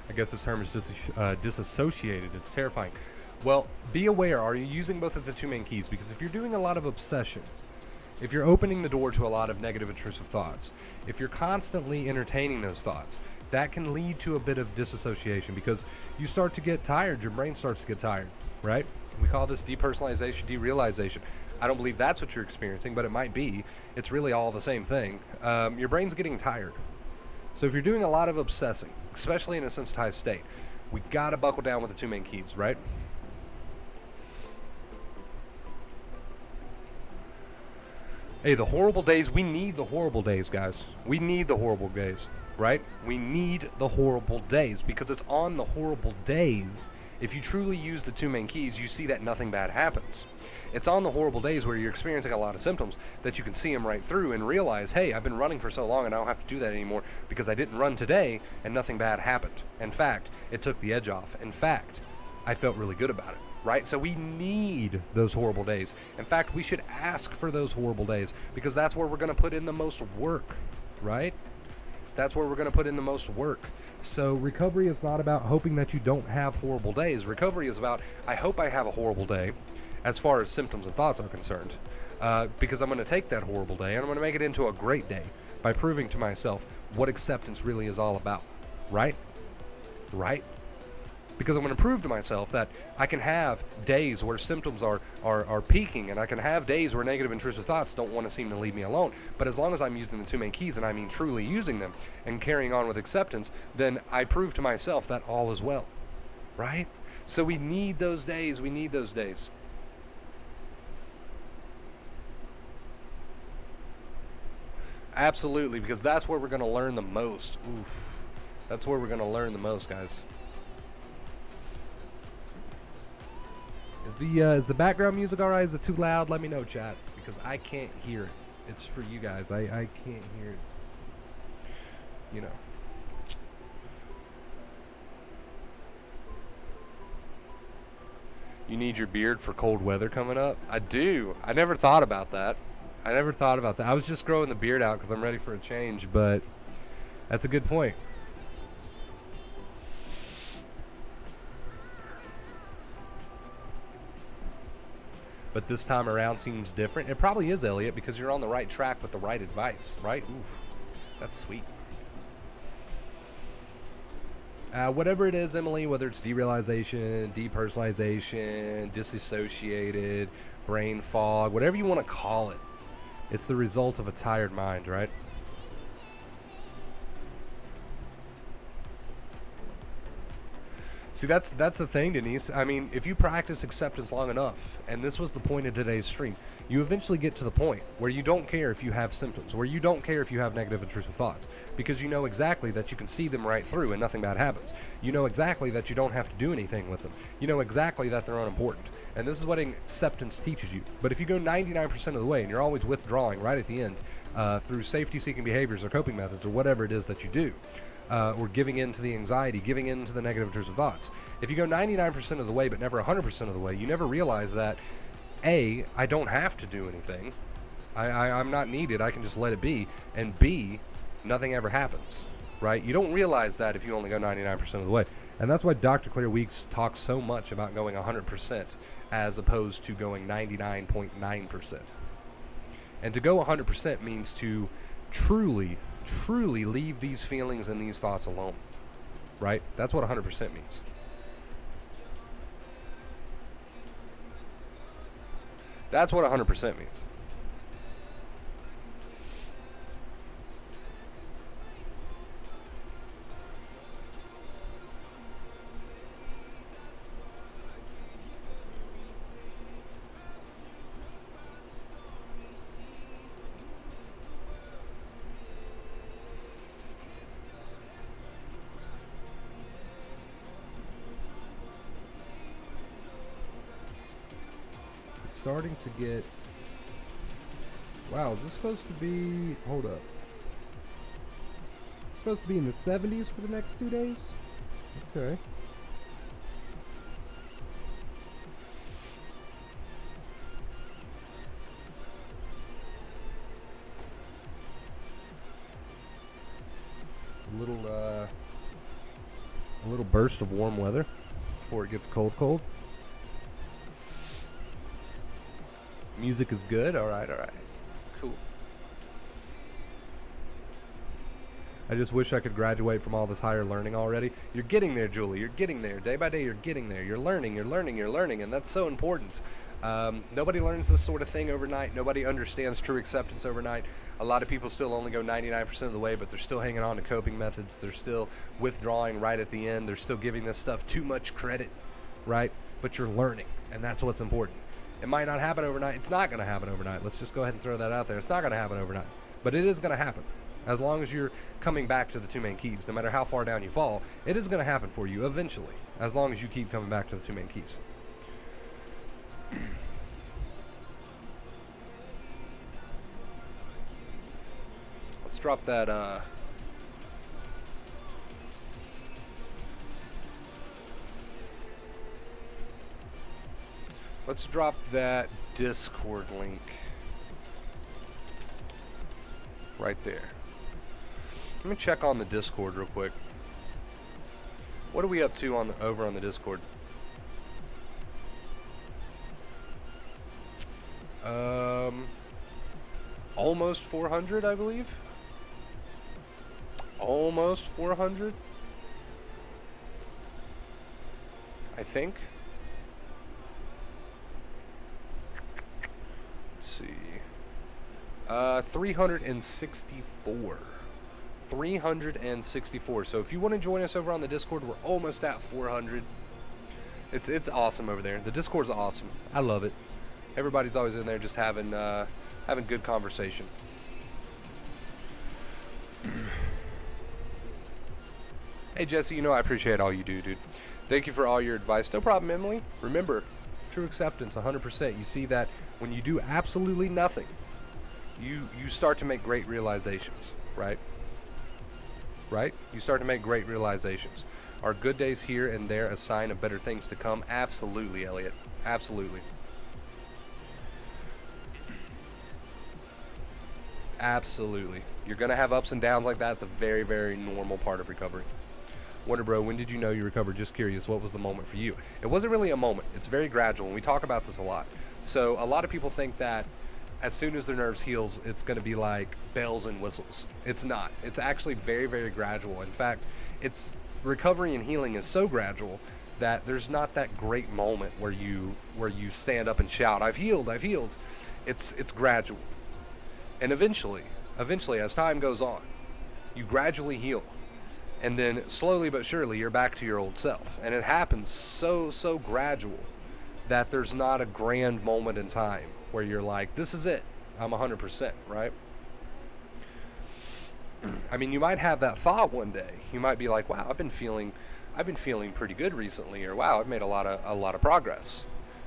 I guess this term is disassociated. It's terrifying. Well, be aware. Are you using both of the two main keys? Because if you're doing a lot of obsession, if you're opening the door to a lot of negative intrusive thoughts, if you're constantly entertaining those thoughts, that can lead to a bit of disassociation because you start to get tired. Your brain starts to get tired, right? We call this depersonalization, derealization. I don't believe that's what you're experiencing, but it might be. It's really all the same thing. Your brain's getting tired. So if you're doing a lot of obsessing, especially in a sensitized state, we gotta buckle down with the two main keys, right? Hey, the horrible days, we need the horrible days, guys. We need the horrible days, right? We need the horrible days because it's on the horrible days. If you truly use the two main keys, you see that nothing bad happens. It's on the horrible days where you're experiencing a lot of symptoms that you can see them right through and realize, hey, I've been running for so long and I don't have to do that anymore because I didn't run today and nothing bad happened. In fact, it took the edge off. In fact, I felt really good about it, right? So we need those horrible days. In fact, we should ask for those horrible days because that's where we're going to put in the most work, right? That's where we're going to put in the most work. So recovery is not about hoping that you don't have horrible days. Recovery is about, I hope I have a horrible day as far as symptoms and thoughts are concerned, because I'm going to take that horrible day and I'm going to make it into a great day by proving to myself what acceptance really is all about, right? Right? Because I'm going to prove to myself that I can have days where symptoms are peaking, and I can have days where negative intrusive thoughts don't want to seem to leave me alone. But as long as I'm using the two main keys, and I mean truly using them and carrying on with acceptance, then I prove to myself that all is well, right? So we need those days. We need those days. Absolutely, because that's where we're going to learn the most. Oof. That's where we're going to learn the most, guys. Is the background music all right? Is it too loud? Let me know, chat, because I can't hear it. It's for you guys. I can't hear it. You know. You need your beard for cold weather coming up? I do. I never thought about that. I was just growing the beard out because I'm ready for a change, but that's a good point. But this time around seems different. It probably is, Elliot, because you're on the right track with the right advice, right? Oof, that's sweet. Whatever it is, Emily, whether it's derealization, depersonalization, disassociated, brain fog, whatever you want to call it, it's the result of a tired mind, right? See, that's the thing, Denise. I mean, if you practice acceptance long enough, and this was the point of today's stream, you eventually get to the point where you don't care if you have symptoms, where you don't care if you have negative intrusive thoughts, because you know exactly that you can see them right through and nothing bad happens. You know exactly that you don't have to do anything with them. You know exactly that they're unimportant. And this is what acceptance teaches you. But if you go 99% of the way and you're always withdrawing right at the end through safety-seeking behaviors or coping methods or whatever it is that you do, or giving in to the anxiety, giving in to the negative intrusive thoughts. If you go 99% of the way but never 100% of the way, you never realize that, A, I don't have to do anything. I'm not needed. I can just let it be. And B, nothing ever happens, right? You don't realize that if you only go 99% of the way. And that's why Dr. Claire Weeks talks so much about going 100% as opposed to going 99.9%. And to go 100% means to truly leave these feelings and these thoughts alone, right? That's what 100% means. That's what 100% means. Starting to get... Wow, is this supposed to be... Hold up. It's supposed to be in the 70s for the next 2 days? Okay. A little burst of warm weather before it gets cold. Music is good. All right. Cool. I just wish I could graduate from all this higher learning already. You're getting there, Julie. You're getting there. Day by day, you're getting there. You're learning. And that's so important. Nobody learns this sort of thing overnight. Nobody understands true acceptance overnight. A lot of people still only go 99% of the way, but they're still hanging on to coping methods. They're still withdrawing right at the end. They're still giving this stuff too much credit, right? But you're learning, and that's what's important. It might not happen overnight. It's not going to happen overnight. Let's just go ahead and throw that out there. It's not going to happen overnight, but it is going to happen. As long as you're coming back to the two main keys, no matter how far down you fall, it is going to happen for you eventually, as long as you keep coming back to the two main keys. Let's drop that, let's drop that Discord link right there. Let me check on the Discord real quick. What are we up to over on the Discord? Almost 400, I believe. Almost 400. I think. Let's see. 364. 364. So if you want to join us over on the Discord, we're almost at 400. It's awesome over there. The Discord's awesome. I love it. Everybody's always in there just having good conversation. Hey Jesse, you know I appreciate all you do, dude. Thank you for all your advice. No problem, Emily. Remember, true acceptance, 100%. You see that when you do absolutely nothing, you start to make great realizations, right? Right? You start to make great realizations. Are good days here and there a sign of better things to come? Absolutely, Elliot. Absolutely. Absolutely. You're going to have ups and downs like that. It's a very, very normal part of recovery. Wonder Bro, when did you know you recovered? Just curious, what was the moment for you? It wasn't really a moment. It's very gradual, and we talk about this a lot. So a lot of people think that as soon as their nerves heals, it's going to be like bells and whistles. It's not. It's actually very, very gradual. In fact, it's recovery and healing is so gradual that there's not that great moment where you stand up and shout, I've healed, I've healed. It's gradual. And eventually as time goes on, you gradually heal. And then slowly but surely you're back to your old self. And it happens so gradual that there's not a grand moment in time where you're like, this is it, I'm 100%, right? I mean, you might have that thought one day. You might be like, wow, I've been feeling pretty good recently, or wow, I've made a lot of progress.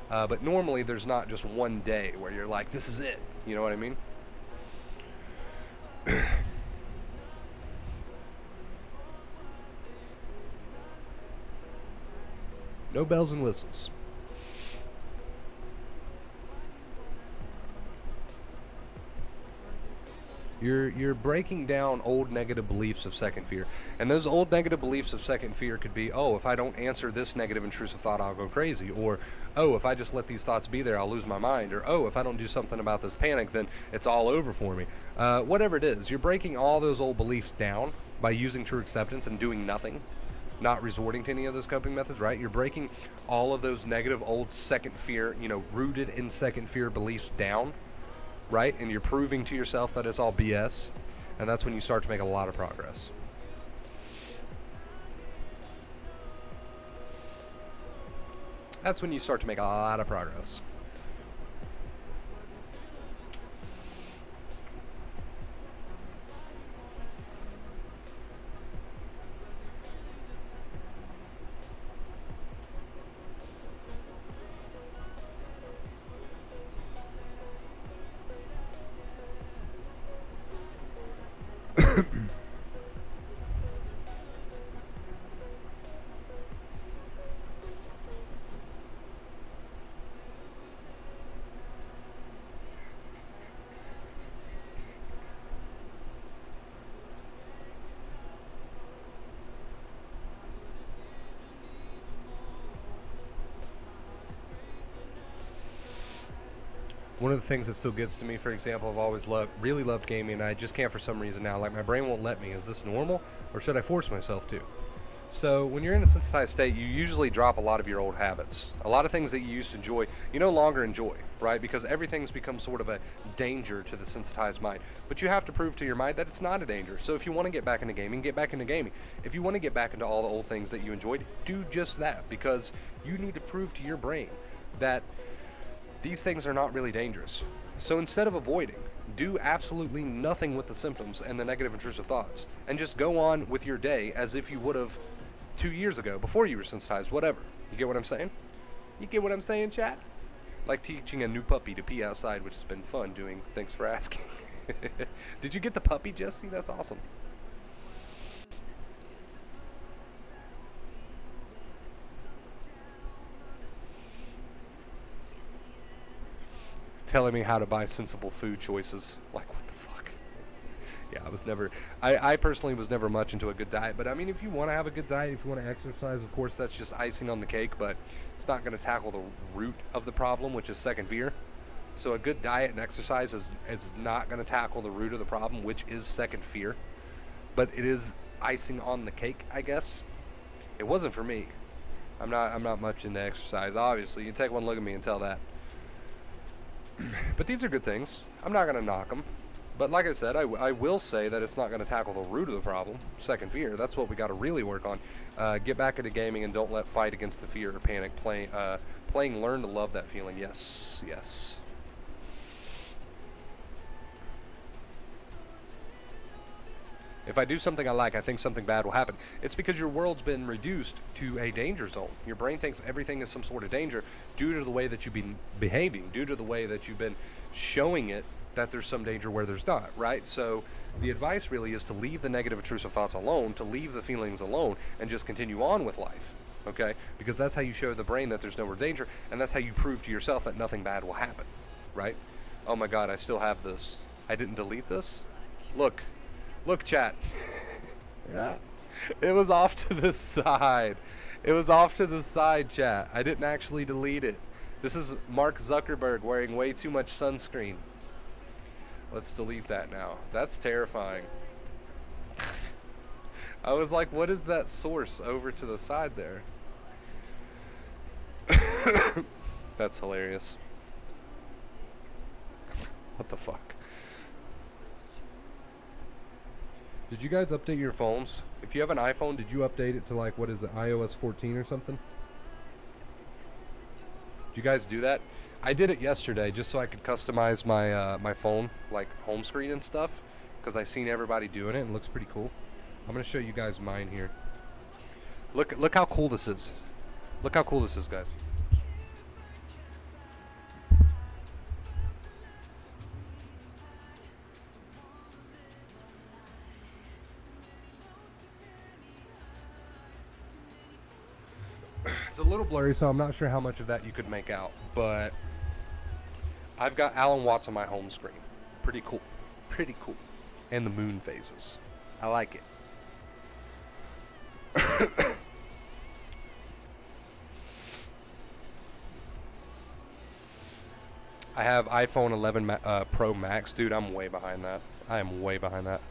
But normally there's not just one day where you're like, this is it. You know what I mean? No bells and whistles. You're breaking down old negative beliefs of second fear. And those old negative beliefs of second fear could be, oh, if I don't answer this negative intrusive thought, I'll go crazy. Or, oh, if I just let these thoughts be there, I'll lose my mind. Or, oh, if I don't do something about this panic, then it's all over for me. Whatever it is, you're breaking all those old beliefs down by using true acceptance and doing nothing, not resorting to any of those coping methods, right? You're breaking all of those negative old second fear, rooted in second fear beliefs down, right? And you're proving to yourself that it's all BS. And that's when you start to make a lot of progress. That's when you start to make a lot of progress. One of the things that still gets to me, for example, I've always really loved gaming, and I just can't for some reason now. Like, my brain won't let me. Is this normal, or should I force myself to? So when you're in a sensitized state, you usually drop a lot of your old habits. A lot of things that you used to enjoy, you no longer enjoy, right? Because everything's become sort of a danger to the sensitized mind. But you have to prove to your mind that it's not a danger. So if you want to get back into gaming, get back into gaming. If you want to get back into all the old things that you enjoyed, do just that. Because you need to prove to your brain that these things are not really dangerous. So instead of avoiding, do absolutely nothing with the symptoms and the negative intrusive thoughts, and just go on with your day as if you would have 2 years ago, before you were sensitized, whatever. You get what I'm saying? You get what I'm saying, chat? Like teaching a new puppy to pee outside, which has been fun doing. Thanks for asking. Did you get the puppy, Jesse? That's awesome. Telling me how to buy sensible food choices. Like, what the fuck? Yeah, I personally was never much into a good diet, but I mean, if you want to have a good diet, if you want to exercise, of course, that's just icing on the cake, but it's not going to tackle the root of the problem, which is second fear. So a good diet and exercise is not going to tackle the root of the problem, which is second fear, but it is icing on the cake, I guess. It wasn't for me. I'm not much into exercise, obviously. You can take one look at me and tell that. But these are good things. I'm not going to knock them. But like I said, I will say that it's not going to tackle the root of the problem, second fear. That's what we got to really work on. Get back into gaming and don't let fight against the fear or panic. Playing learn to love that feeling. Yes, yes. If I do something I like, I think something bad will happen. It's because your world's been reduced to a danger zone. Your brain thinks everything is some sort of danger due to the way that you've been behaving, due to the way that you've been showing it that there's some danger where there's not, right? So the advice really is to leave the negative intrusive thoughts alone, to leave the feelings alone, and just continue on with life, okay? Because that's how you show the brain that there's no more danger, and that's how you prove to yourself that nothing bad will happen, right? Oh my God, I still have this. I didn't delete this? Look, chat. Yeah. It was off to the side. It was off to the side, chat. I didn't actually delete it. This is Mark Zuckerberg wearing way too much sunscreen. Let's delete that now. That's terrifying. I was like, what is that source over to the side there? That's hilarious. What the fuck? Did you guys update your phones? If you have an iPhone, did you update it to like, what is it, iOS 14 or something? Did you guys do that? I did it yesterday just so I could customize my my phone, like home screen and stuff, because I seen everybody doing it and it looks pretty cool. I'm gonna show you guys mine here. Look how cool this is. Look how cool this is, guys. It's a little blurry, so I'm not sure how much of that you could make out, but I've got Alan Watts on my home screen. Pretty cool. Pretty cool. And the moon phases. I like it. I have iPhone 11 Pro Max. Dude, I'm way behind that. I am way behind that.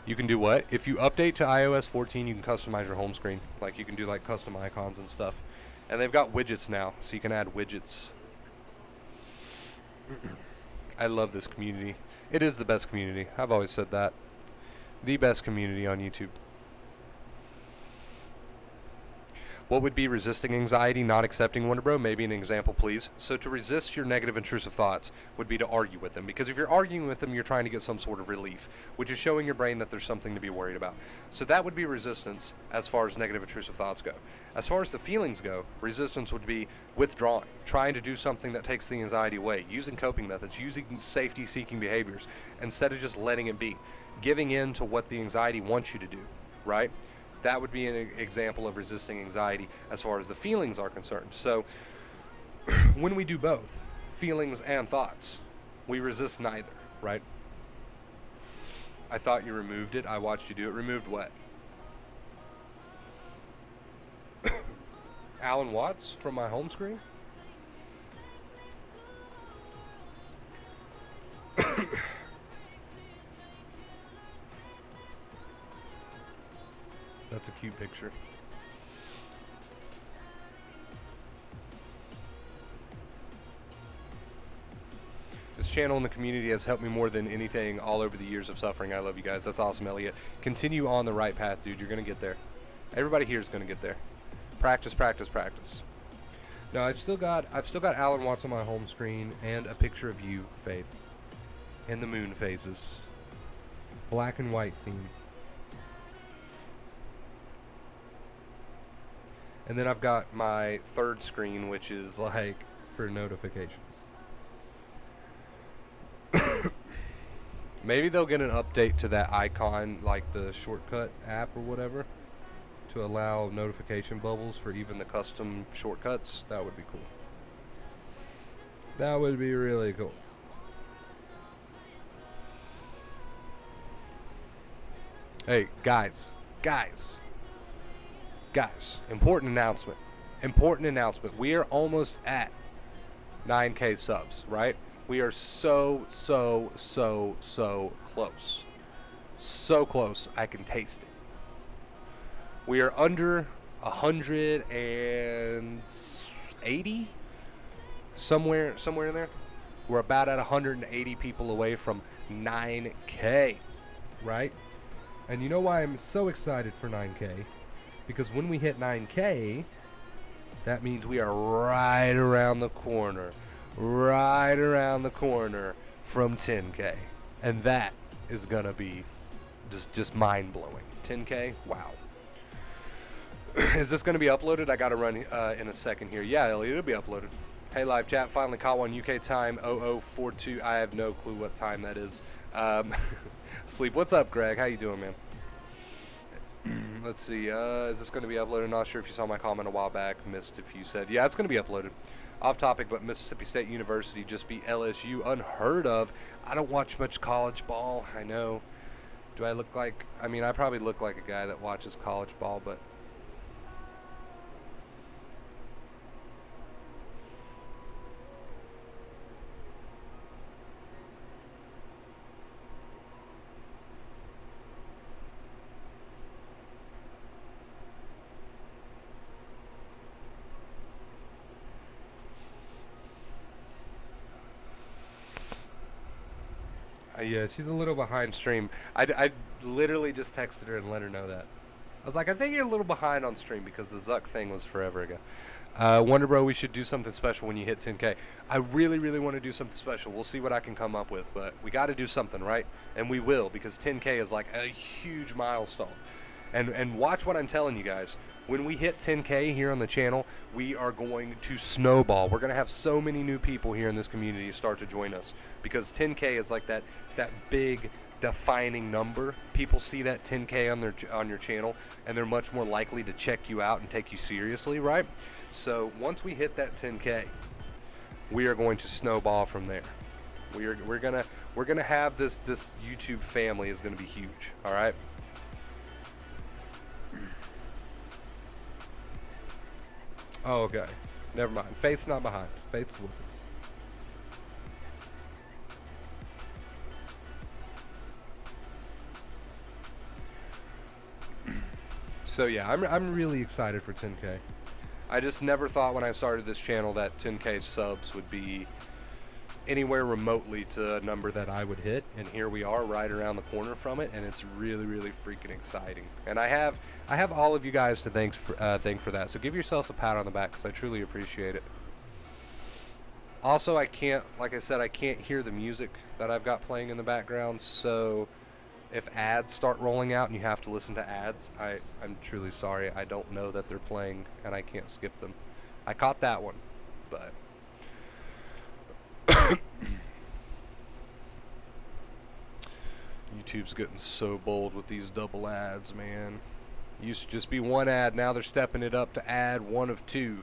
You can do what? If you update to iOS 14, you can customize your home screen. Like, you can do, like, custom icons and stuff. And they've got widgets now, so you can add widgets. I love this community. It is the best community. I've always said that. The best community on YouTube. What would be resisting anxiety, not accepting Wonder Bro? Maybe an example, please. So to resist your negative intrusive thoughts would be to argue with them. Because if you're arguing with them, you're trying to get some sort of relief, which is showing your brain that there's something to be worried about. So that would be resistance as far as negative intrusive thoughts go. As far as the feelings go, resistance would be withdrawing, trying to do something that takes the anxiety away, using coping methods, using safety-seeking behaviors, instead of just letting it be, giving in to what the anxiety wants you to do, right? That would be an example of resisting anxiety as far as the feelings are concerned. So when we do both, feelings and thoughts, we resist neither, right? I thought you removed it. I watched you do it. Removed what? Alan Watts from my home screen? That's a cute picture. This channel and the community has helped me more than anything all over the years of suffering. I love you guys. That's awesome, Elliot. Continue on the right path, dude. You're going to get there. Everybody here is going to get there. Practice, practice, practice. No, I've still got Alan Watts on my home screen and a picture of you, Faith, in the moon phases. Black and white theme. And then I've got my third screen, which is like for notifications. Maybe they'll get an update to that icon, like the shortcut app or whatever, to allow notification bubbles for even the custom shortcuts. That would be cool. That would be really cool. Hey, guys, important announcement. We are almost at 9K subs, right? We are so close. So close, I can taste it. We are under 180, somewhere in there. We're about at 180 people away from 9K, right? And you know why I'm so excited for 9K? Because when we hit 9K, that means we are right around the corner from 10K. And that is going to be just mind-blowing. 10K? Wow. Is this going to be uploaded? I got to run in a second here. Yeah, Elliot, it'll be uploaded. Hey, live chat, finally caught one. UK time 0042. I have no clue what time that is. Sleep. What's up, Greg? How you doing, man? Let's see. Is this going to be uploaded? Not sure if you saw my comment a while back. Missed if you said. Yeah, it's going to be uploaded. Off topic, but Mississippi State University just beat LSU. Unheard of. I don't watch much college ball. I know. Do I look like... I mean, I probably look like a guy that watches college ball, but... Yeah, she's a little behind stream. I literally just texted her and let her know that. I was like, I think you're a little behind on stream because the Zuck thing was forever ago. Wonder Bro, we should do something special when you hit 10K. I really, really want to do something special. We'll see what I can come up with, but we got to do something, right? And we will, because 10K is like a huge milestone. And watch what I'm telling you guys. When we hit 10K here on the channel, we are going to snowball. We're going to have so many new people here in this community start to join us, because 10K is like that big defining number. People see that 10K on your channel, and they're much more likely to check you out and take you seriously, right? So once we hit that 10K, we are going to snowball from there. We're gonna have this YouTube family is gonna be huge. All right. Oh, okay. Never mind. Faith's not behind. Faith's with us. So yeah, I'm really excited for 10K. I just never thought when I started this channel that 10K subs would be anywhere remotely to a number that I would hit, and here we are right around the corner from it, and it's really, really freaking exciting. And I have all of you guys to thank for that. So give yourselves a pat on the back, because I truly appreciate it. Also, I can't hear the music that I've got playing in the background, so if ads start rolling out and you have to listen to ads, I'm truly sorry. I don't know that they're playing, and I can't skip them. I caught that one, but YouTube's getting so bold with these double ads, man. Used to just be one ad, now they're stepping it up to add one of two.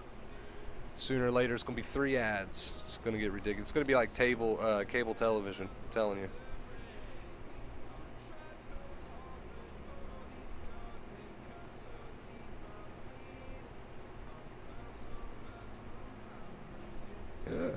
Sooner or later, it's gonna be 3 ads. It's gonna get ridiculous. It's gonna be like cable television. I'm telling you. Yeah.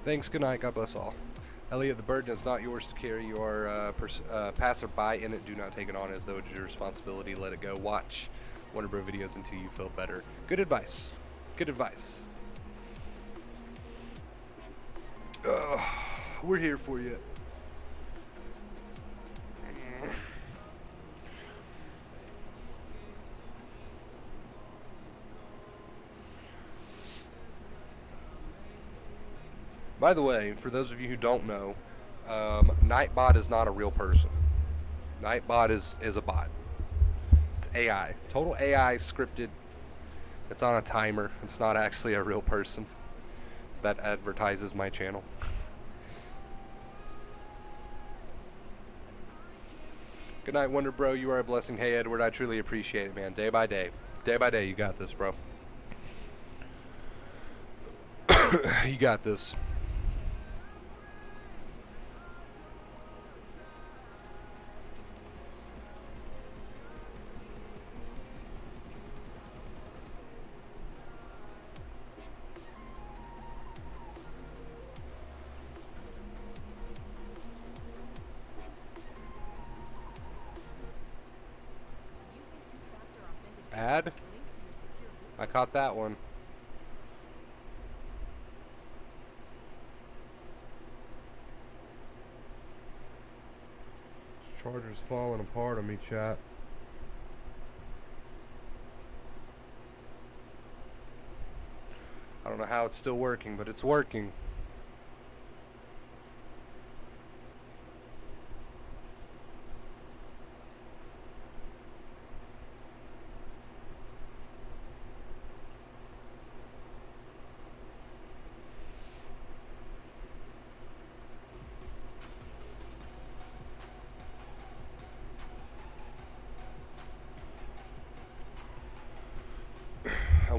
Thanks, good night, God bless all. Elliot, the burden is not yours to carry. You are passerby in it. Do not take it on as though it is your responsibility. Let it go. Watch Wonder Bro videos until you feel better. Good advice. Good advice. We're here for you. By the way, for those of you who don't know, Nightbot is not a real person. Nightbot is a bot. It's AI. Total AI scripted. It's on a timer. It's not actually a real person that advertises my channel. Good night, Wonder Bro. You are a blessing. Hey, Edward, I truly appreciate it, man. Day by day. Day by day, you got this, bro. You got this. Ad? I caught that one. This charger's falling apart on me, chat. I don't know how it's still working, but it's working.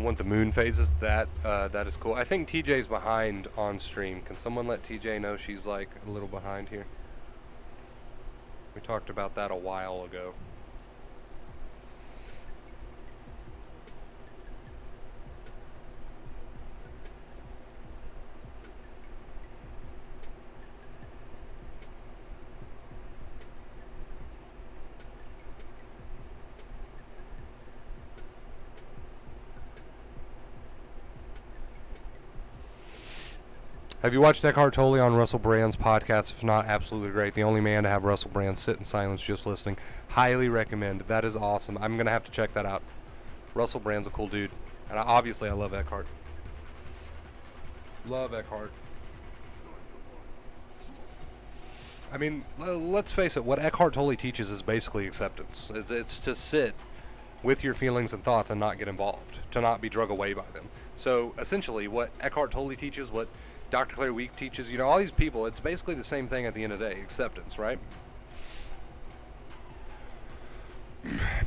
when the moon phases, that is cool. I think TJ's behind on stream. Can someone let TJ know she's like a little behind here? We talked about that a while ago. Have you watched Eckhart Tolle on Russell Brand's podcast? If not, absolutely great. The only man to have Russell Brand sit in silence just listening. Highly recommend. That is awesome. I'm going to have to check that out. Russell Brand's a cool dude. And obviously I love Eckhart. Love Eckhart. I mean, let's face it. What Eckhart Tolle teaches is basically acceptance. It's to sit with your feelings and thoughts and not get involved. To not be drug away by them. So, essentially, what Eckhart Tolle teaches, what Dr. Claire Week teaches, you know, all these people, it's basically the same thing at the end of the day, acceptance, right?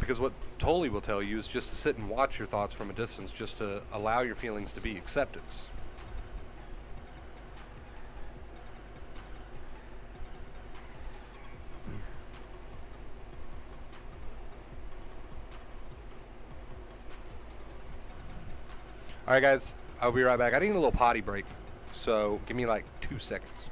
Because what Tolle will tell you is just to sit and watch your thoughts from a distance, just to allow your feelings to be acceptance. Alright guys, I'll be right back. I need a little potty break. So, give me like 2 seconds.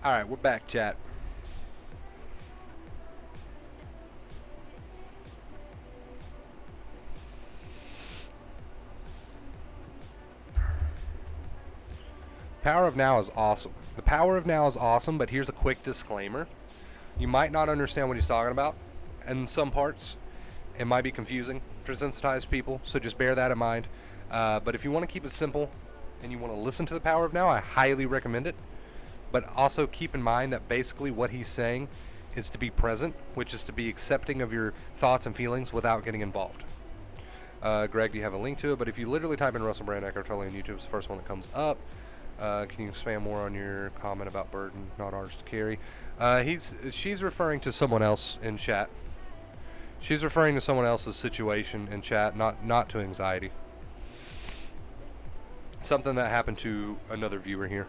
All right, we're back, chat. Power of Now is awesome. The Power of Now is awesome, but here's a quick disclaimer. You might not understand what he's talking about in some parts. It might be confusing for sensitized people, so just bear that in mind. But if you want to keep it simple and you want to listen to The Power of Now, I highly recommend it. But also keep in mind that basically what he's saying is to be present, which is to be accepting of your thoughts and feelings without getting involved. Greg, do you have a link to it? But if you literally type in Russell Brand Eckhart Tolle on YouTube, it's the first one that comes up. Can you expand more on your comment about burden, not ours to carry? She's referring to someone else in chat. She's referring to someone else's situation in chat, not to anxiety. Something that happened to another viewer here.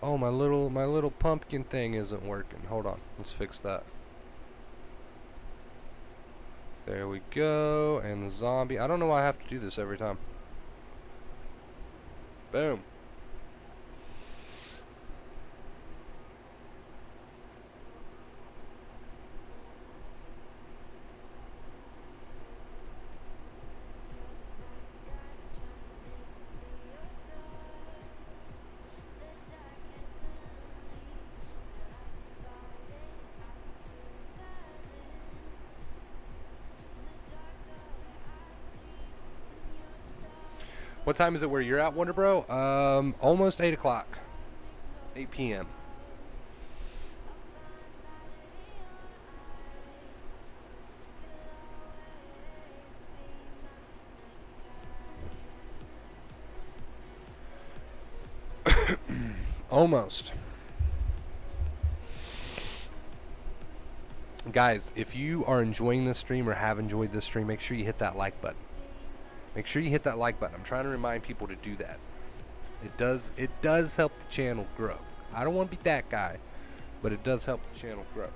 Oh, my little pumpkin thing isn't working. Hold on, let's fix that. There we go. And the zombie. I don't know why I have to do this every time. Boom. What time is it where you're at, Wonder Bro? Almost 8 o'clock. 8 p.m. Almost. Guys, if you are enjoying this stream or have enjoyed this stream, make sure you hit that like button. Make sure you hit that like button. I'm trying to remind people to do that. It does help the channel grow. I don't want to be that guy, but it does help the channel grow.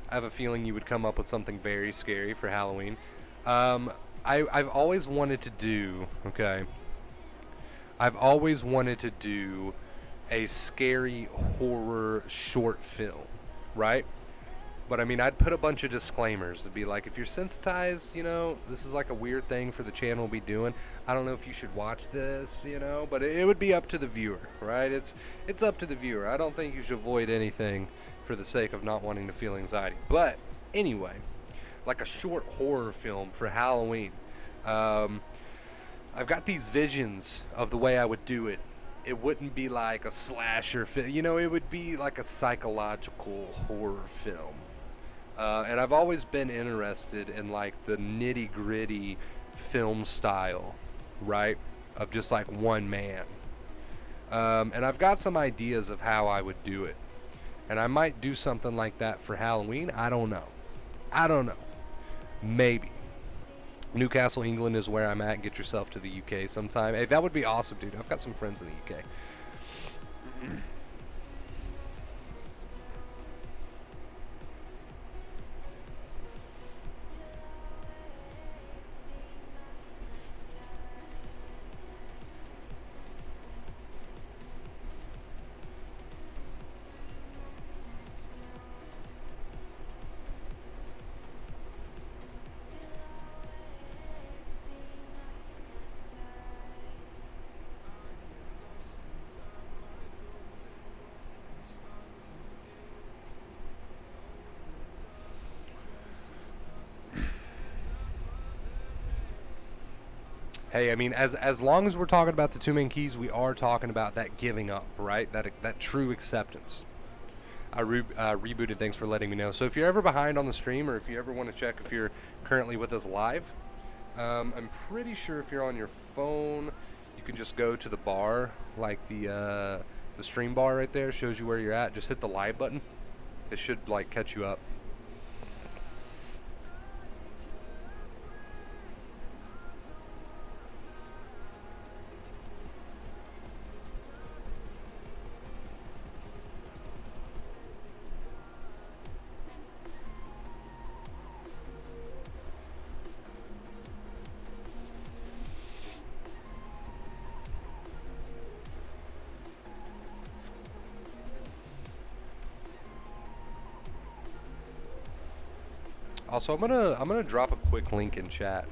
I have a feeling you would come up with something very scary for Halloween. I've always wanted to do, okay, I've always wanted to do a scary horror short film, right? But I mean, I'd put a bunch of disclaimers. It'd be like, if you're sensitized, you know, this is like a weird thing for the channel to be doing. I don't know if you should watch this, you know, but it would be up to the viewer, right? It's up to the viewer. I don't think you should avoid anything for the sake of not wanting to feel anxiety. But anyway, like a short horror film for Halloween. I've got these visions of the way I would do it. It wouldn't be like a slasher film, you know, it would be like a psychological horror film. And I've always been interested in like the nitty gritty film style, right? Of just like one man. And I've got some ideas of how I would do it. And I might do something like that for Halloween. I don't know. Maybe. Newcastle, England is where I'm at. Get yourself to the UK sometime. Hey, that would be awesome, dude. I've got some friends in the UK. Hey, I mean, as long as we're talking about the two main keys, we are talking about that giving up, right? That true acceptance. I rebooted. Thanks for letting me know. So if you're ever behind on the stream, or if you ever want to check if you're currently with us live, I'm pretty sure if you're on your phone, you can just go to the bar, like the stream bar right there, shows you where you're at. Just hit the live button. It should like catch you up. Also, I'm gonna drop a quick link in chat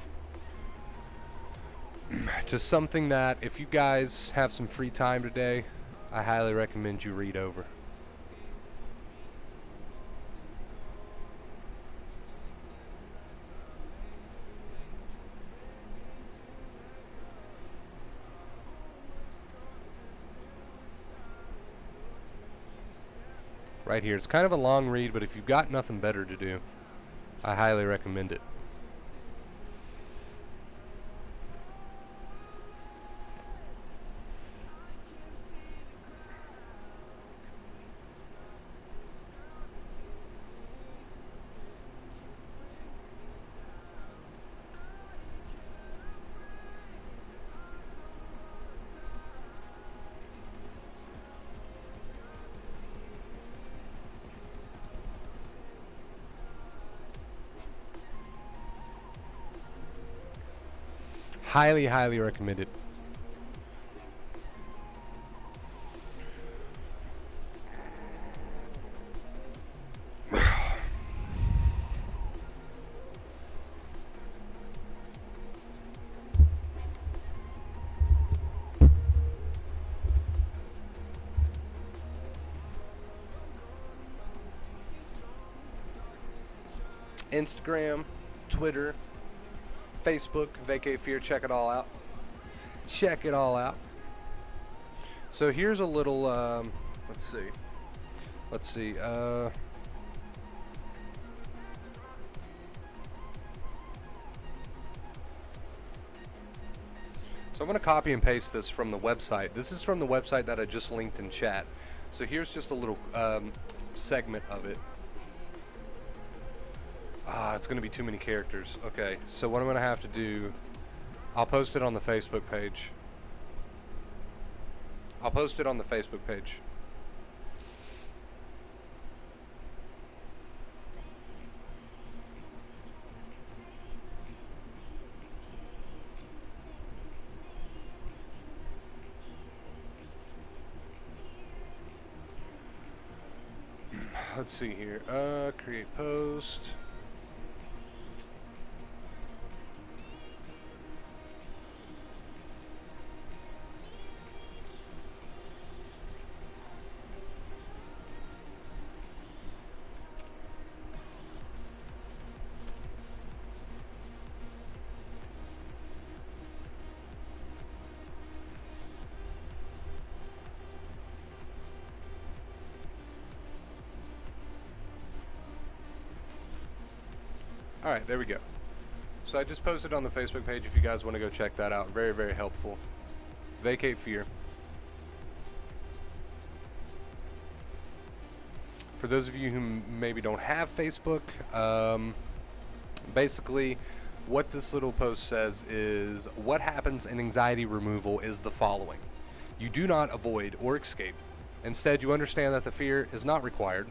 to something that if you guys have some free time today, I highly recommend you read over. Right here. It's kind of a long read, but if you've got nothing better to do, I highly recommend it. Highly, highly recommend it. Instagram, Twitter, Facebook, Vacate Fear, check it all out. Check it all out. So here's a little, let's see. So I'm going to copy and paste this from the website. This is from the website that I just linked in chat. So here's just a little segment of it. It's going to be too many characters. Okay, so what I'm going to have to do, I'll post it on the Facebook page. Let's see here. Create post. Alright, there we go. So I just posted on the Facebook page if you guys want to go check that out. Very, very helpful. Vacate Fear. For those of you who maybe don't have Facebook, basically what this little post says is what happens in anxiety removal is the following. You do not avoid or escape. Instead, you understand that the fear is not required.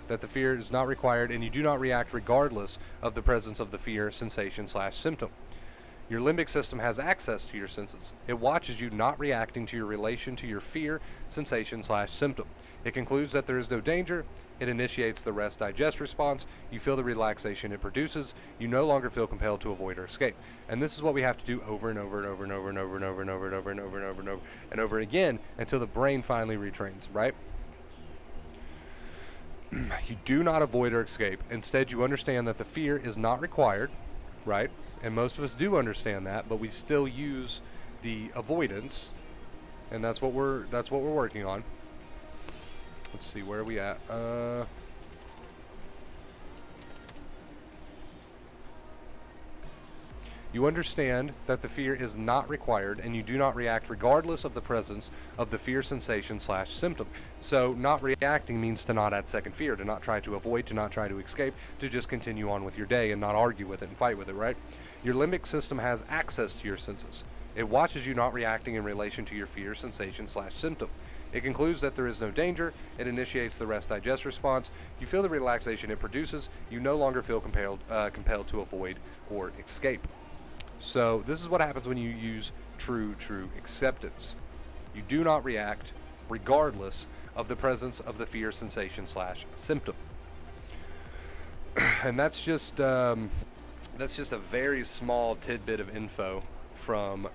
And you do not react regardless of the presence of the fear, sensation / symptom. Your limbic system has access to your senses. It watches you not reacting to your relation to your fear, sensation / symptom. It concludes that there is no danger. It initiates the rest digest response. You feel the relaxation it produces. You no longer feel compelled to avoid or escape. And this is what we have to do over and over and over and over and over and over and over and over and over and over and over and over again until the brain finally retrains, right? You do not avoid or escape. Instead, you understand that the fear is not required, right? And most of us do understand that, but we still use the avoidance, and that's what we're working on. Let's see, where are we at? You understand that the fear is not required, and you do not react regardless of the presence of the fear sensation / symptom. So not reacting means to not add second fear, to not try to avoid, to not try to escape, to just continue on with your day and not argue with it and fight with it, right? Your limbic system has access to your senses. It watches you not reacting in relation to your fear sensation / symptom. It concludes that there is no danger. It initiates the rest digest response. You feel the relaxation it produces. You no longer feel compelled to avoid or escape. So this is what happens when you use true acceptance. You do not react regardless of the presence of the fear sensation / symptom. And that's just a very small tidbit of info from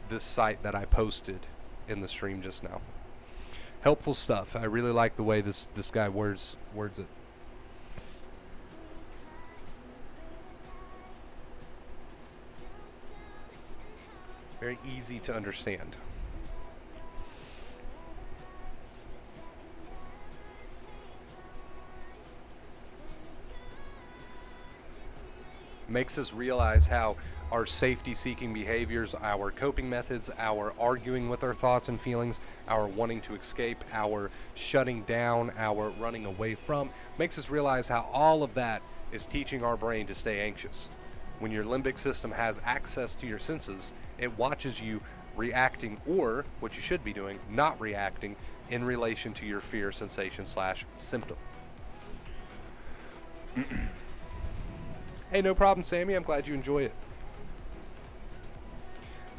this site that I posted in the stream just now. Helpful stuff. I really like the way this guy words it. Very easy to understand. Makes us realize how our safety-seeking behaviors, our coping methods, our arguing with our thoughts and feelings, our wanting to escape, our shutting down, our running away from, makes us realize how all of that is teaching our brain to stay anxious. When your limbic system has access to your senses, it watches you reacting, or what you should be doing, not reacting in relation to your fear sensation / symptom. Hey, no problem, Sammy. I'm glad you enjoy it.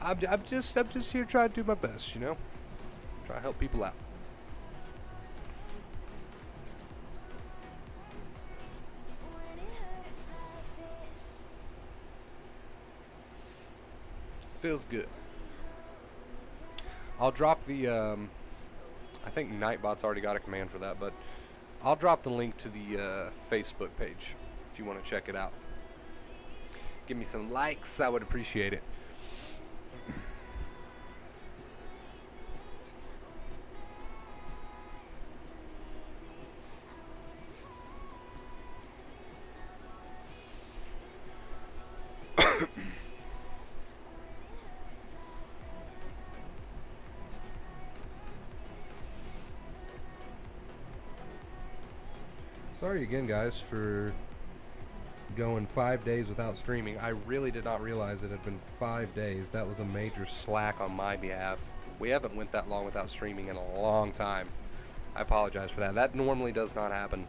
I'm just here trying to do my best, you know? Try to help people out. Feels good. I'll drop the, I think Nightbot's already got a command for that, but I'll drop the link to the Facebook page if you want to check it out. Give me some likes, I would appreciate it. Sorry again, guys, for going 5 days without streaming. I really did not realize it had been 5 days. That was a major slack on my behalf. We haven't went that long without streaming in a long time. I apologize for that. That normally does not happen.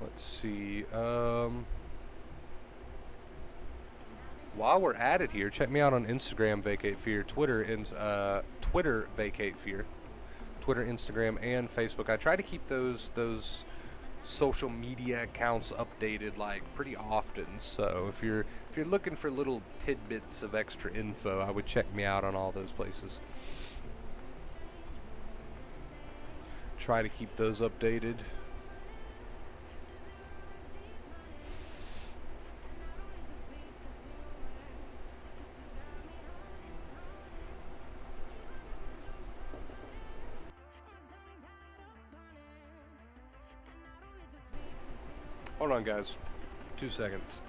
Let's see. While we're at it here, check me out on Instagram, Vacate Fear, Twitter, Vacate Fear, Twitter, Instagram, and Facebook. I try to keep those social media accounts updated like pretty often. So if you're looking for little tidbits of extra info, I would check me out on all those places. Try to keep those updated. Hold on, guys. 2 seconds.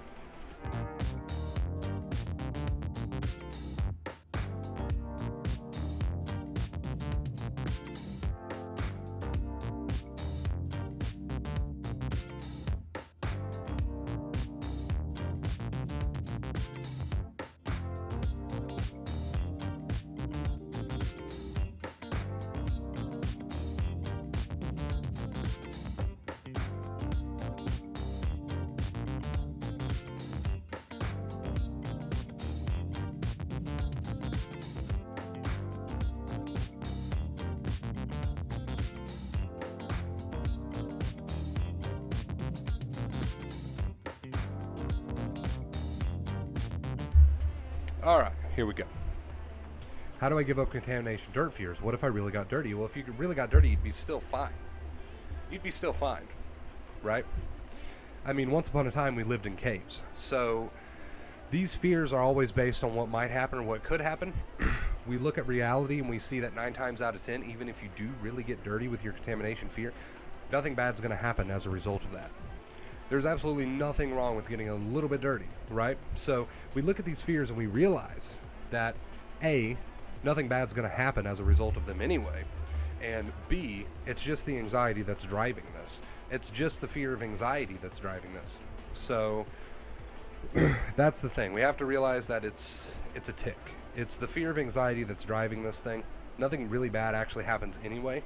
All right, here we go. How do I give up contamination? Dirt fears. What if I really got dirty? Well, if you really got dirty, you'd be still fine. You'd be still fine, right? I mean, once upon a time, we lived in caves. So these fears are always based on what might happen or what could happen. We look at reality and we see that 9 times out of 10, even if you do really get dirty with your contamination fear, nothing bad's going to happen as a result of that. There's absolutely nothing wrong with getting a little bit dirty, right? So we look at these fears and we realize that A, nothing bad's going to happen as a result of them anyway, and B, it's just the anxiety that's driving this. It's just the fear of anxiety that's driving this. So that's the thing. We have to realize that it's a tick. It's the fear of anxiety that's driving this thing. Nothing really bad actually happens anyway.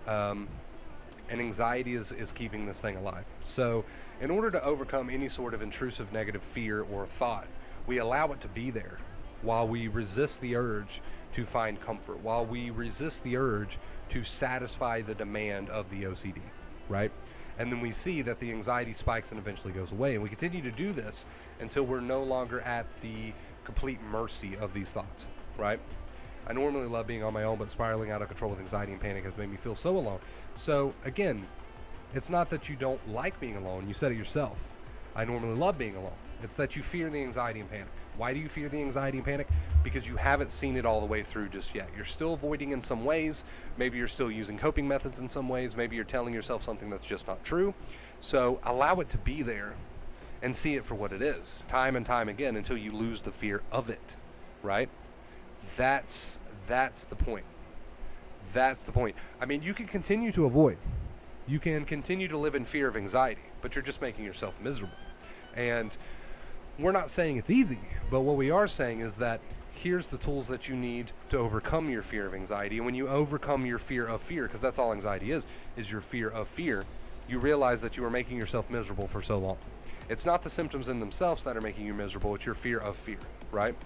And anxiety is keeping this thing alive. So in order to overcome any sort of intrusive negative fear or thought, we allow it to be there while we resist the urge to find comfort, while we resist the urge to satisfy the demand of the OCD, right? And then we see that the anxiety spikes and eventually goes away. And we continue to do this until we're no longer at the complete mercy of these thoughts, right? I normally love being on my own, but spiraling out of control with anxiety and panic has made me feel so alone. So again, it's not that you don't like being alone. You said it yourself. I normally love being alone. It's that you fear the anxiety and panic. Why do you fear the anxiety and panic? Because you haven't seen it all the way through just yet. You're still avoiding in some ways. Maybe you're still using coping methods in some ways. Maybe you're telling yourself something that's just not true. So allow it to be there and see it for what it is, time and time again, until you lose the fear of it, right? That's the point. That's the point. I mean, you can continue to avoid. You can continue to live in fear of anxiety, but you're just making yourself miserable. And we're not saying it's easy, but what we are saying is that here's the tools that you need to overcome your fear of anxiety. And when you overcome your fear of fear, because that's all anxiety is your fear of fear, you realize that you are making yourself miserable for so long. It's not the symptoms in themselves that are making you miserable, it's your fear of fear, right?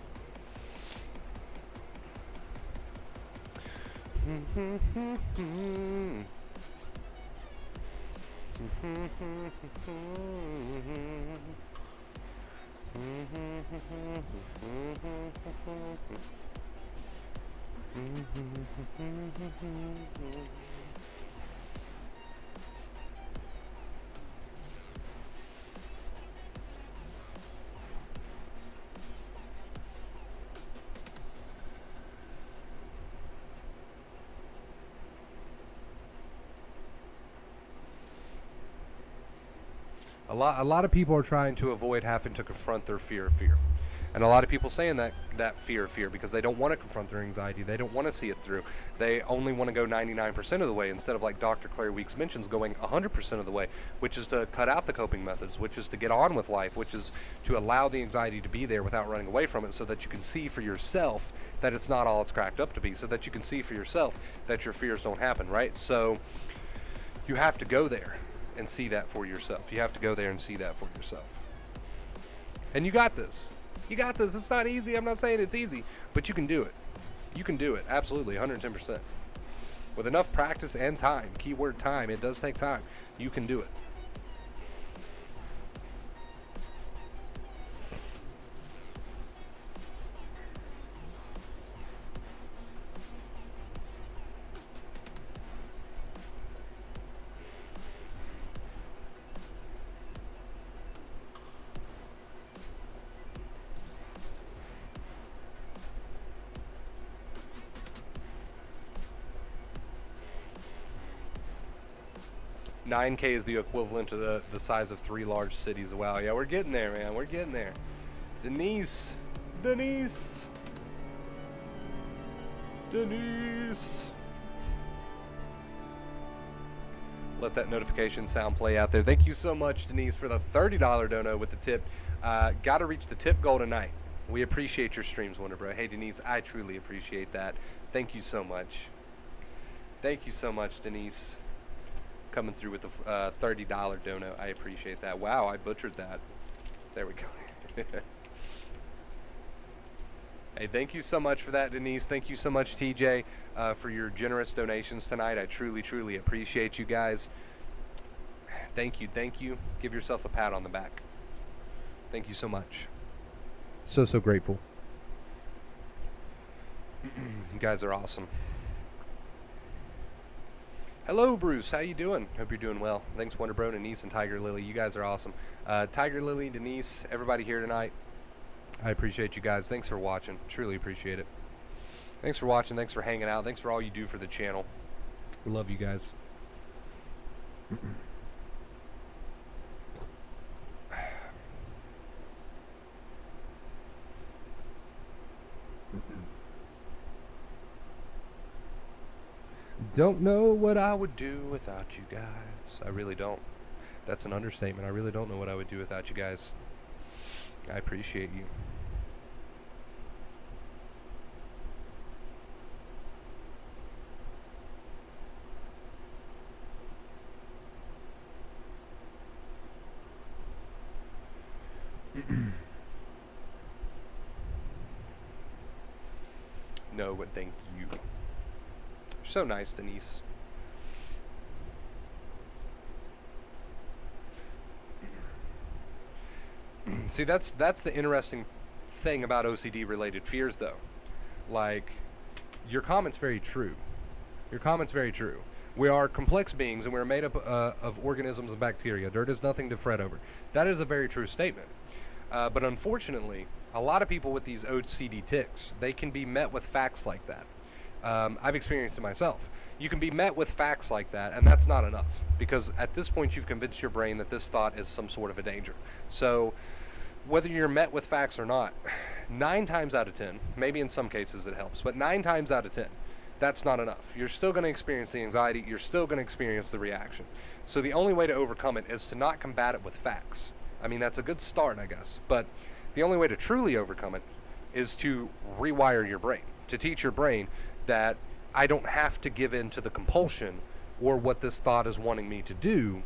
A lot of people are trying to avoid having to confront their fear of fear. And a lot of people stay in that fear of fear because they don't want to confront their anxiety. They don't want to see it through. They only want to go 99% of the way instead of, like Dr. Claire Weeks mentions, going 100% of the way, which is to cut out the coping methods, which is to get on with life, which is to allow the anxiety to be there without running away from it so that you can see for yourself that it's not all it's cracked up to be, so that you can see for yourself that your fears don't happen, right? So you have to go there and see that for yourself. You have to go there and see that for yourself. And you got this. You got this. It's not easy. I'm not saying it's easy, but you can do it. You can do it. Absolutely. 110%. With enough practice and time, keyword time, it does take time. You can do it. $9K is the equivalent to the size of 3 large cities. Wow, yeah, we're getting there, man. We're getting there. Denise. Let that notification sound play out there. Thank you so much, Denise, for the $30 dono with the tip. Got to reach the tip goal tonight. We appreciate your streams, Wonder Bro. Hey, Denise, I truly appreciate that. Thank you so much. Thank you so much, Denise. Coming through with the $30 dono. I appreciate that. Wow, I butchered that. There we go. Hey, thank you so much for that, Denise. Thank you so much, TJ, for your generous donations tonight. I truly, truly appreciate you guys. Thank you. Thank you. Give yourselves a pat on the back. Thank you so much. So grateful. You guys are awesome. Hello, Bruce. How you doing? Hope you're doing well. Thanks, Wonder Bro, Denise, and Tiger Lily. You guys are awesome. Tiger Lily, Denise, everybody here tonight. I appreciate you guys. Thanks for watching. Truly appreciate it. Thanks for watching. Thanks for hanging out. Thanks for all you do for the channel. We love you guys. Don't know what I would do without you guys. I really don't. That's an understatement. I really don't know what I would do without you guys. I appreciate you. No, but thank you. You're so nice, Denise. See, that's the interesting thing about OCD related fears, though. Like, your comment's very true. Your comment's very true. We are complex beings, and we're made up of organisms and bacteria. Dirt is nothing to fret over. That is a very true statement. But unfortunately, a lot of people with these OCD tics, they can be met with facts like that. I've experienced it myself. You can be met with facts like that, and that's not enough. Because at this point, you've convinced your brain that this thought is some sort of a danger. So, whether you're met with facts or not, 9 times out of 10, maybe in some cases it helps, but 9 times out of 10, that's not enough. You're still going to experience the anxiety. You're still going to experience the reaction. So the only way to overcome it is to not combat it with facts. I mean, that's a good start, I guess. But the only way to truly overcome it is to rewire your brain, to teach your brain that I don't have to give in to the compulsion or what this thought is wanting me to do,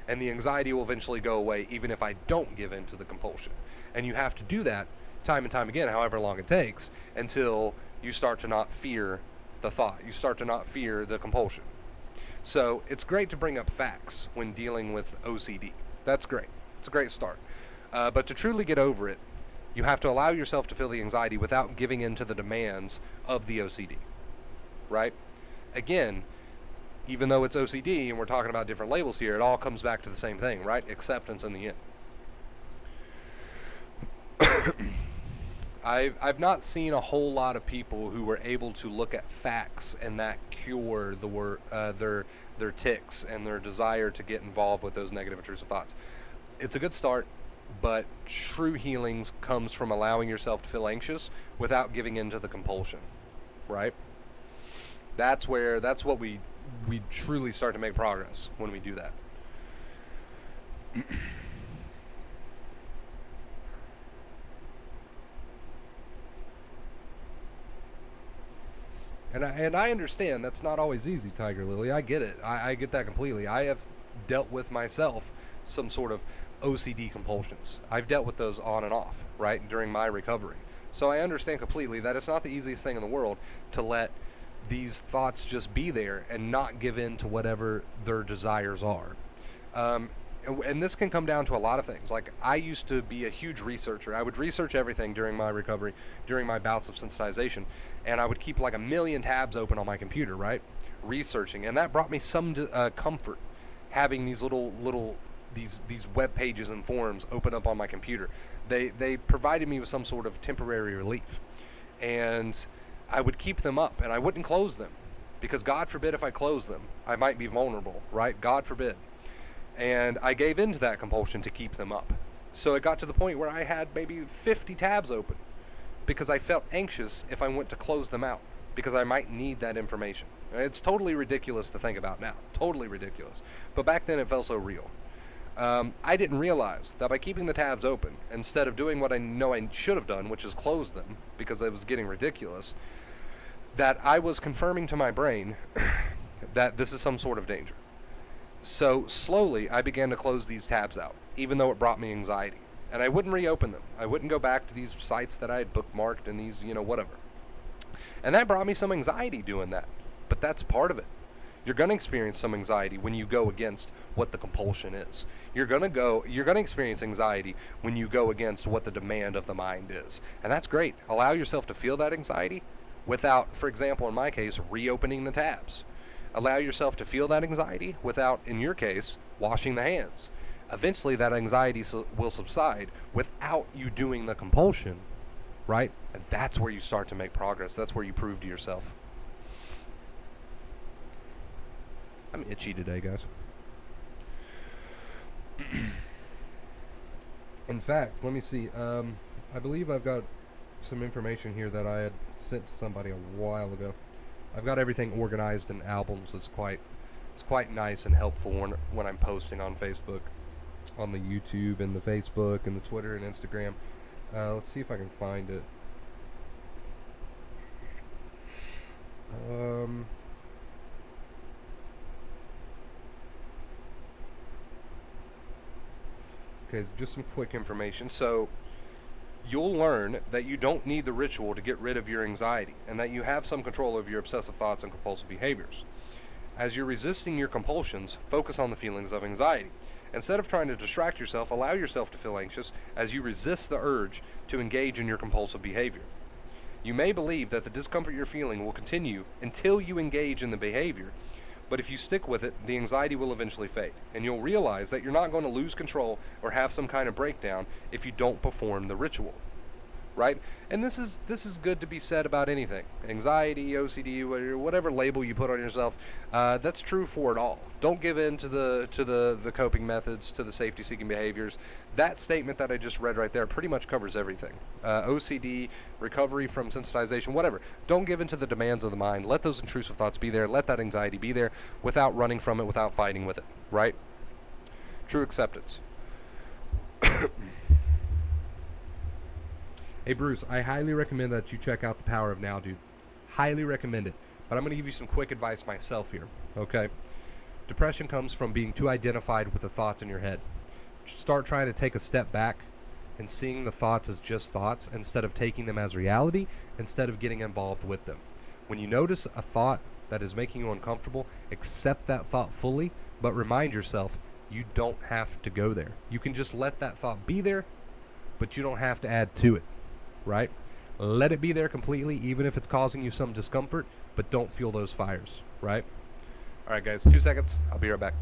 and the anxiety will eventually go away even if I don't give in to the compulsion. And you have to do that time and time again, however long it takes, until you start to not fear the thought. You start to not fear the compulsion. So it's great to bring up facts when dealing with OCD. That's great. It's a great start. But to truly get over it, you have to allow yourself to feel the anxiety without giving in to the demands of the OCD. Right? Again, even though it's OCD and we're talking about different labels here, it all comes back to the same thing, right? Acceptance in the end. I've not seen a whole lot of people who were able to look at facts and that cure their tics and their desire to get involved with those negative intrusive thoughts. It's a good start, but true healings comes from allowing yourself to feel anxious without giving in to the compulsion, right? That's what we truly start to make progress when we do that. And I understand that's not always easy, Tiger Lily. I get it. I get that completely. I have dealt with myself some sort of OCD compulsions. I've dealt with those on and off, right, during my recovery. So I understand completely that it's not the easiest thing in the world to let these thoughts just be there and not give in to whatever their desires are. And this can come down to a lot of things. Like, I used to be a huge researcher. I would research everything during my recovery, during my bouts of sensitization, and I would keep like 1,000,000 tabs open on my computer, right? Researching, and that brought me some comfort, having these these web pages and forums open up on my computer. They provided me with some sort of temporary relief, and I would keep them up, and I wouldn't close them, because God forbid if I close them, I might be vulnerable, right? God forbid. And I gave in to that compulsion to keep them up. So it got to the point where I had maybe 50 tabs open because I felt anxious if I went to close them out because I might need that information. It's totally ridiculous to think about now. Totally ridiculous. But back then it felt so real. I didn't realize that by keeping the tabs open, instead of doing what I know I should have done, which is close them because it was getting ridiculous, that I was confirming to my brain that this is some sort of danger. So slowly, I began to close these tabs out, even though it brought me anxiety. And I wouldn't reopen them. I wouldn't go back to these sites that I had bookmarked and these, whatever. And that brought me some anxiety doing that. But that's part of it. You're going to experience some anxiety when you go against what the compulsion is. You're going to experience anxiety when you go against what the demand of the mind is. And that's great. Allow yourself to feel that anxiety, without, for example, in my case, reopening the tabs. Allow yourself to feel that anxiety without, in your case, washing the hands. Eventually, that anxiety will subside without you doing the compulsion, right? And that's where you start to make progress. That's where you prove to yourself. I'm itchy today, guys. In fact, let me see. I believe I've got some information here that I had sent to somebody a while ago. I've got everything organized in albums. It's quite nice and helpful when I'm posting on Facebook, on the YouTube and the Facebook and the Twitter and Instagram. Let's see if I can find it. Okay, just some quick information. So you'll learn that you don't need the ritual to get rid of your anxiety, and that you have some control over your obsessive thoughts and compulsive behaviors. As you're resisting your compulsions, focus on the feelings of anxiety. Instead of trying to distract yourself, allow yourself to feel anxious as you resist the urge to engage in your compulsive behavior. You may believe that the discomfort you're feeling will continue until you engage in the behavior, but if you stick with it, the anxiety will eventually fade, and you'll realize that you're not going to lose control or have some kind of breakdown if you don't perform the ritual. Right? And this is good to be said about anything. Anxiety, OCD, whatever label you put on yourself, that's true for it all. Don't give in to the coping methods, to the safety-seeking behaviors. That statement that I just read right there pretty much covers everything. OCD, recovery from sensitization, whatever. Don't give in to the demands of the mind. Let those intrusive thoughts be there. Let that anxiety be there without running from it, without fighting with it. Right? True acceptance. Hey Bruce, I highly recommend that you check out The Power of Now, dude. Highly recommend it. But I'm going to give you some quick advice myself here, okay? Depression comes from being too identified with the thoughts in your head. Start trying to take a step back and seeing the thoughts as just thoughts instead of taking them as reality, instead of getting involved with them. When you notice a thought that is making you uncomfortable, accept that thought fully, but remind yourself you don't have to go there. You can just let that thought be there, but you don't have to add to it. Right? Let it be there completely, even if it's causing you some discomfort, but don't fuel those fires, right? All right, guys, 2 seconds. I'll be right back.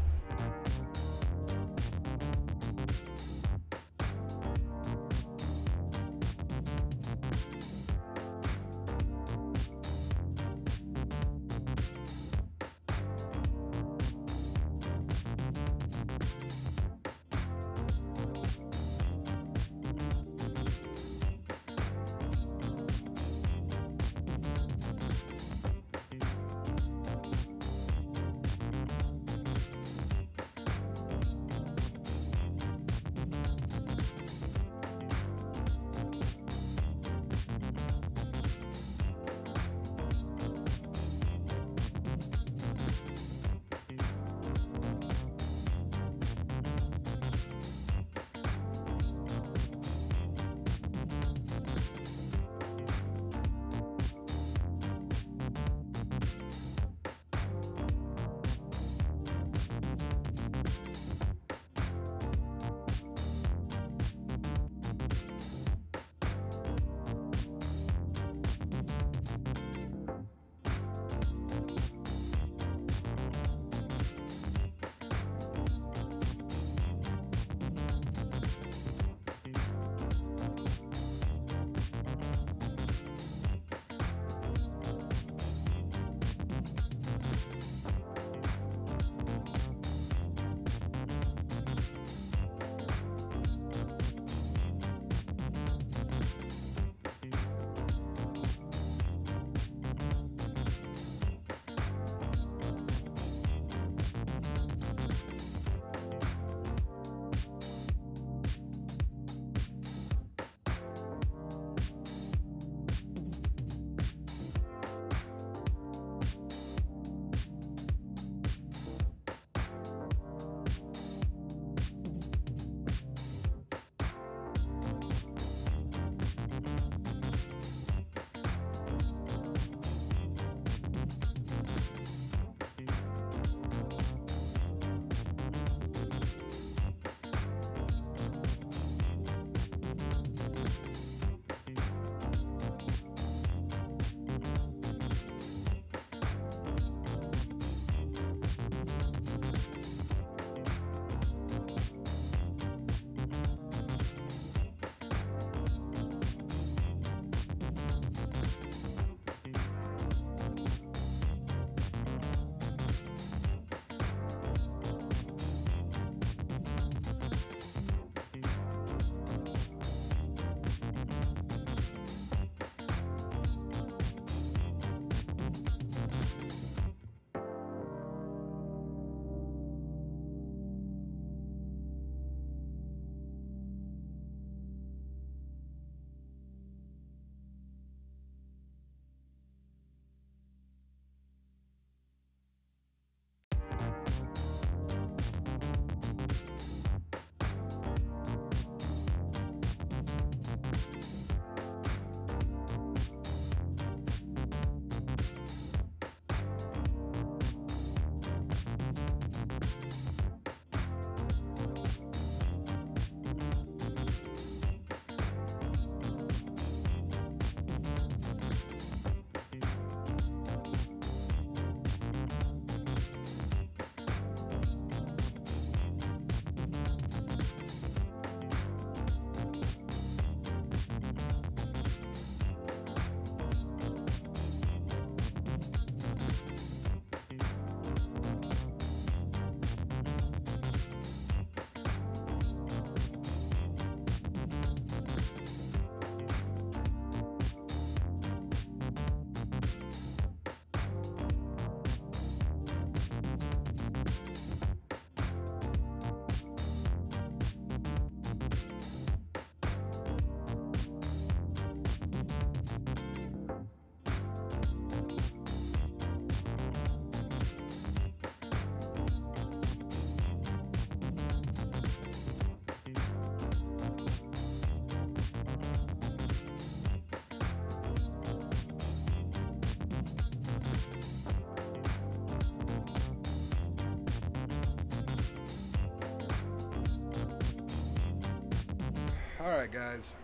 Alright, guys.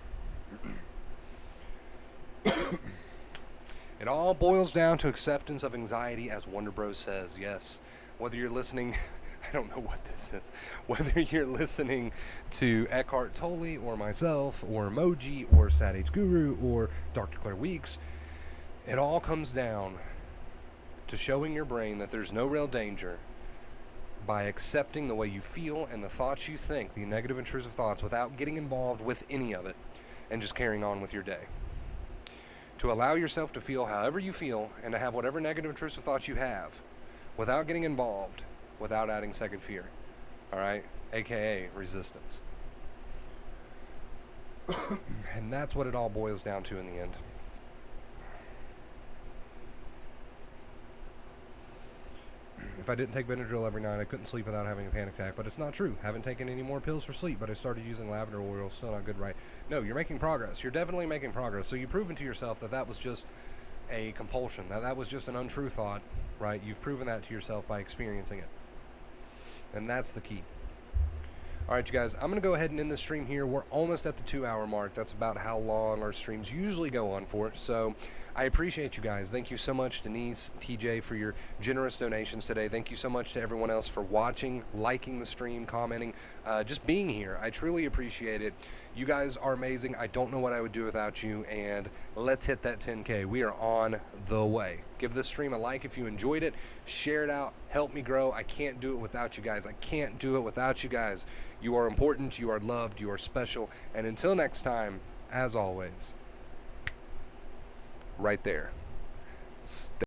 It all boils down to acceptance of anxiety, as Wonder Bros says. Yes, whether you're listening, I don't know what this is, whether you're listening to Eckhart Tolle or myself or Emoji or Sad H Guru or Dr. Claire Weeks, it all comes down to showing your brain that there's no real danger by accepting the way you feel and the thoughts you think, the negative intrusive thoughts, without getting involved with any of it and just carrying on with your day. To allow yourself to feel however you feel and to have whatever negative intrusive thoughts you have without getting involved, without adding second fear. Alright? AKA resistance. And that's what it all boils down to in the end. If I didn't take Benadryl every night, I couldn't sleep without having a panic attack. But it's not true. Haven't taken any more pills for sleep, but I started using lavender oil. Still not good, right? No, you're making progress. You're definitely making progress. So you've proven to yourself that that was just a compulsion, that was just an untrue thought, right? You've proven that to yourself by experiencing it. And that's the key. Alright, you guys, I'm going to go ahead and end this stream here. We're almost at the 2-hour mark. That's about how long our streams usually go on for. So I appreciate you guys. Thank you so much, Denise, TJ, for your generous donations today. Thank you so much to everyone else for watching, liking the stream, commenting, just being here. I truly appreciate it. You guys are amazing. I don't know what I would do without you, and let's hit that 10K. We are on the way. Give this stream a like if you enjoyed it. Share it out. Help me grow. I can't do it without you guys. I can't do it without you guys. You are important. You are loved. You are special. And until next time, as always, right there. Stay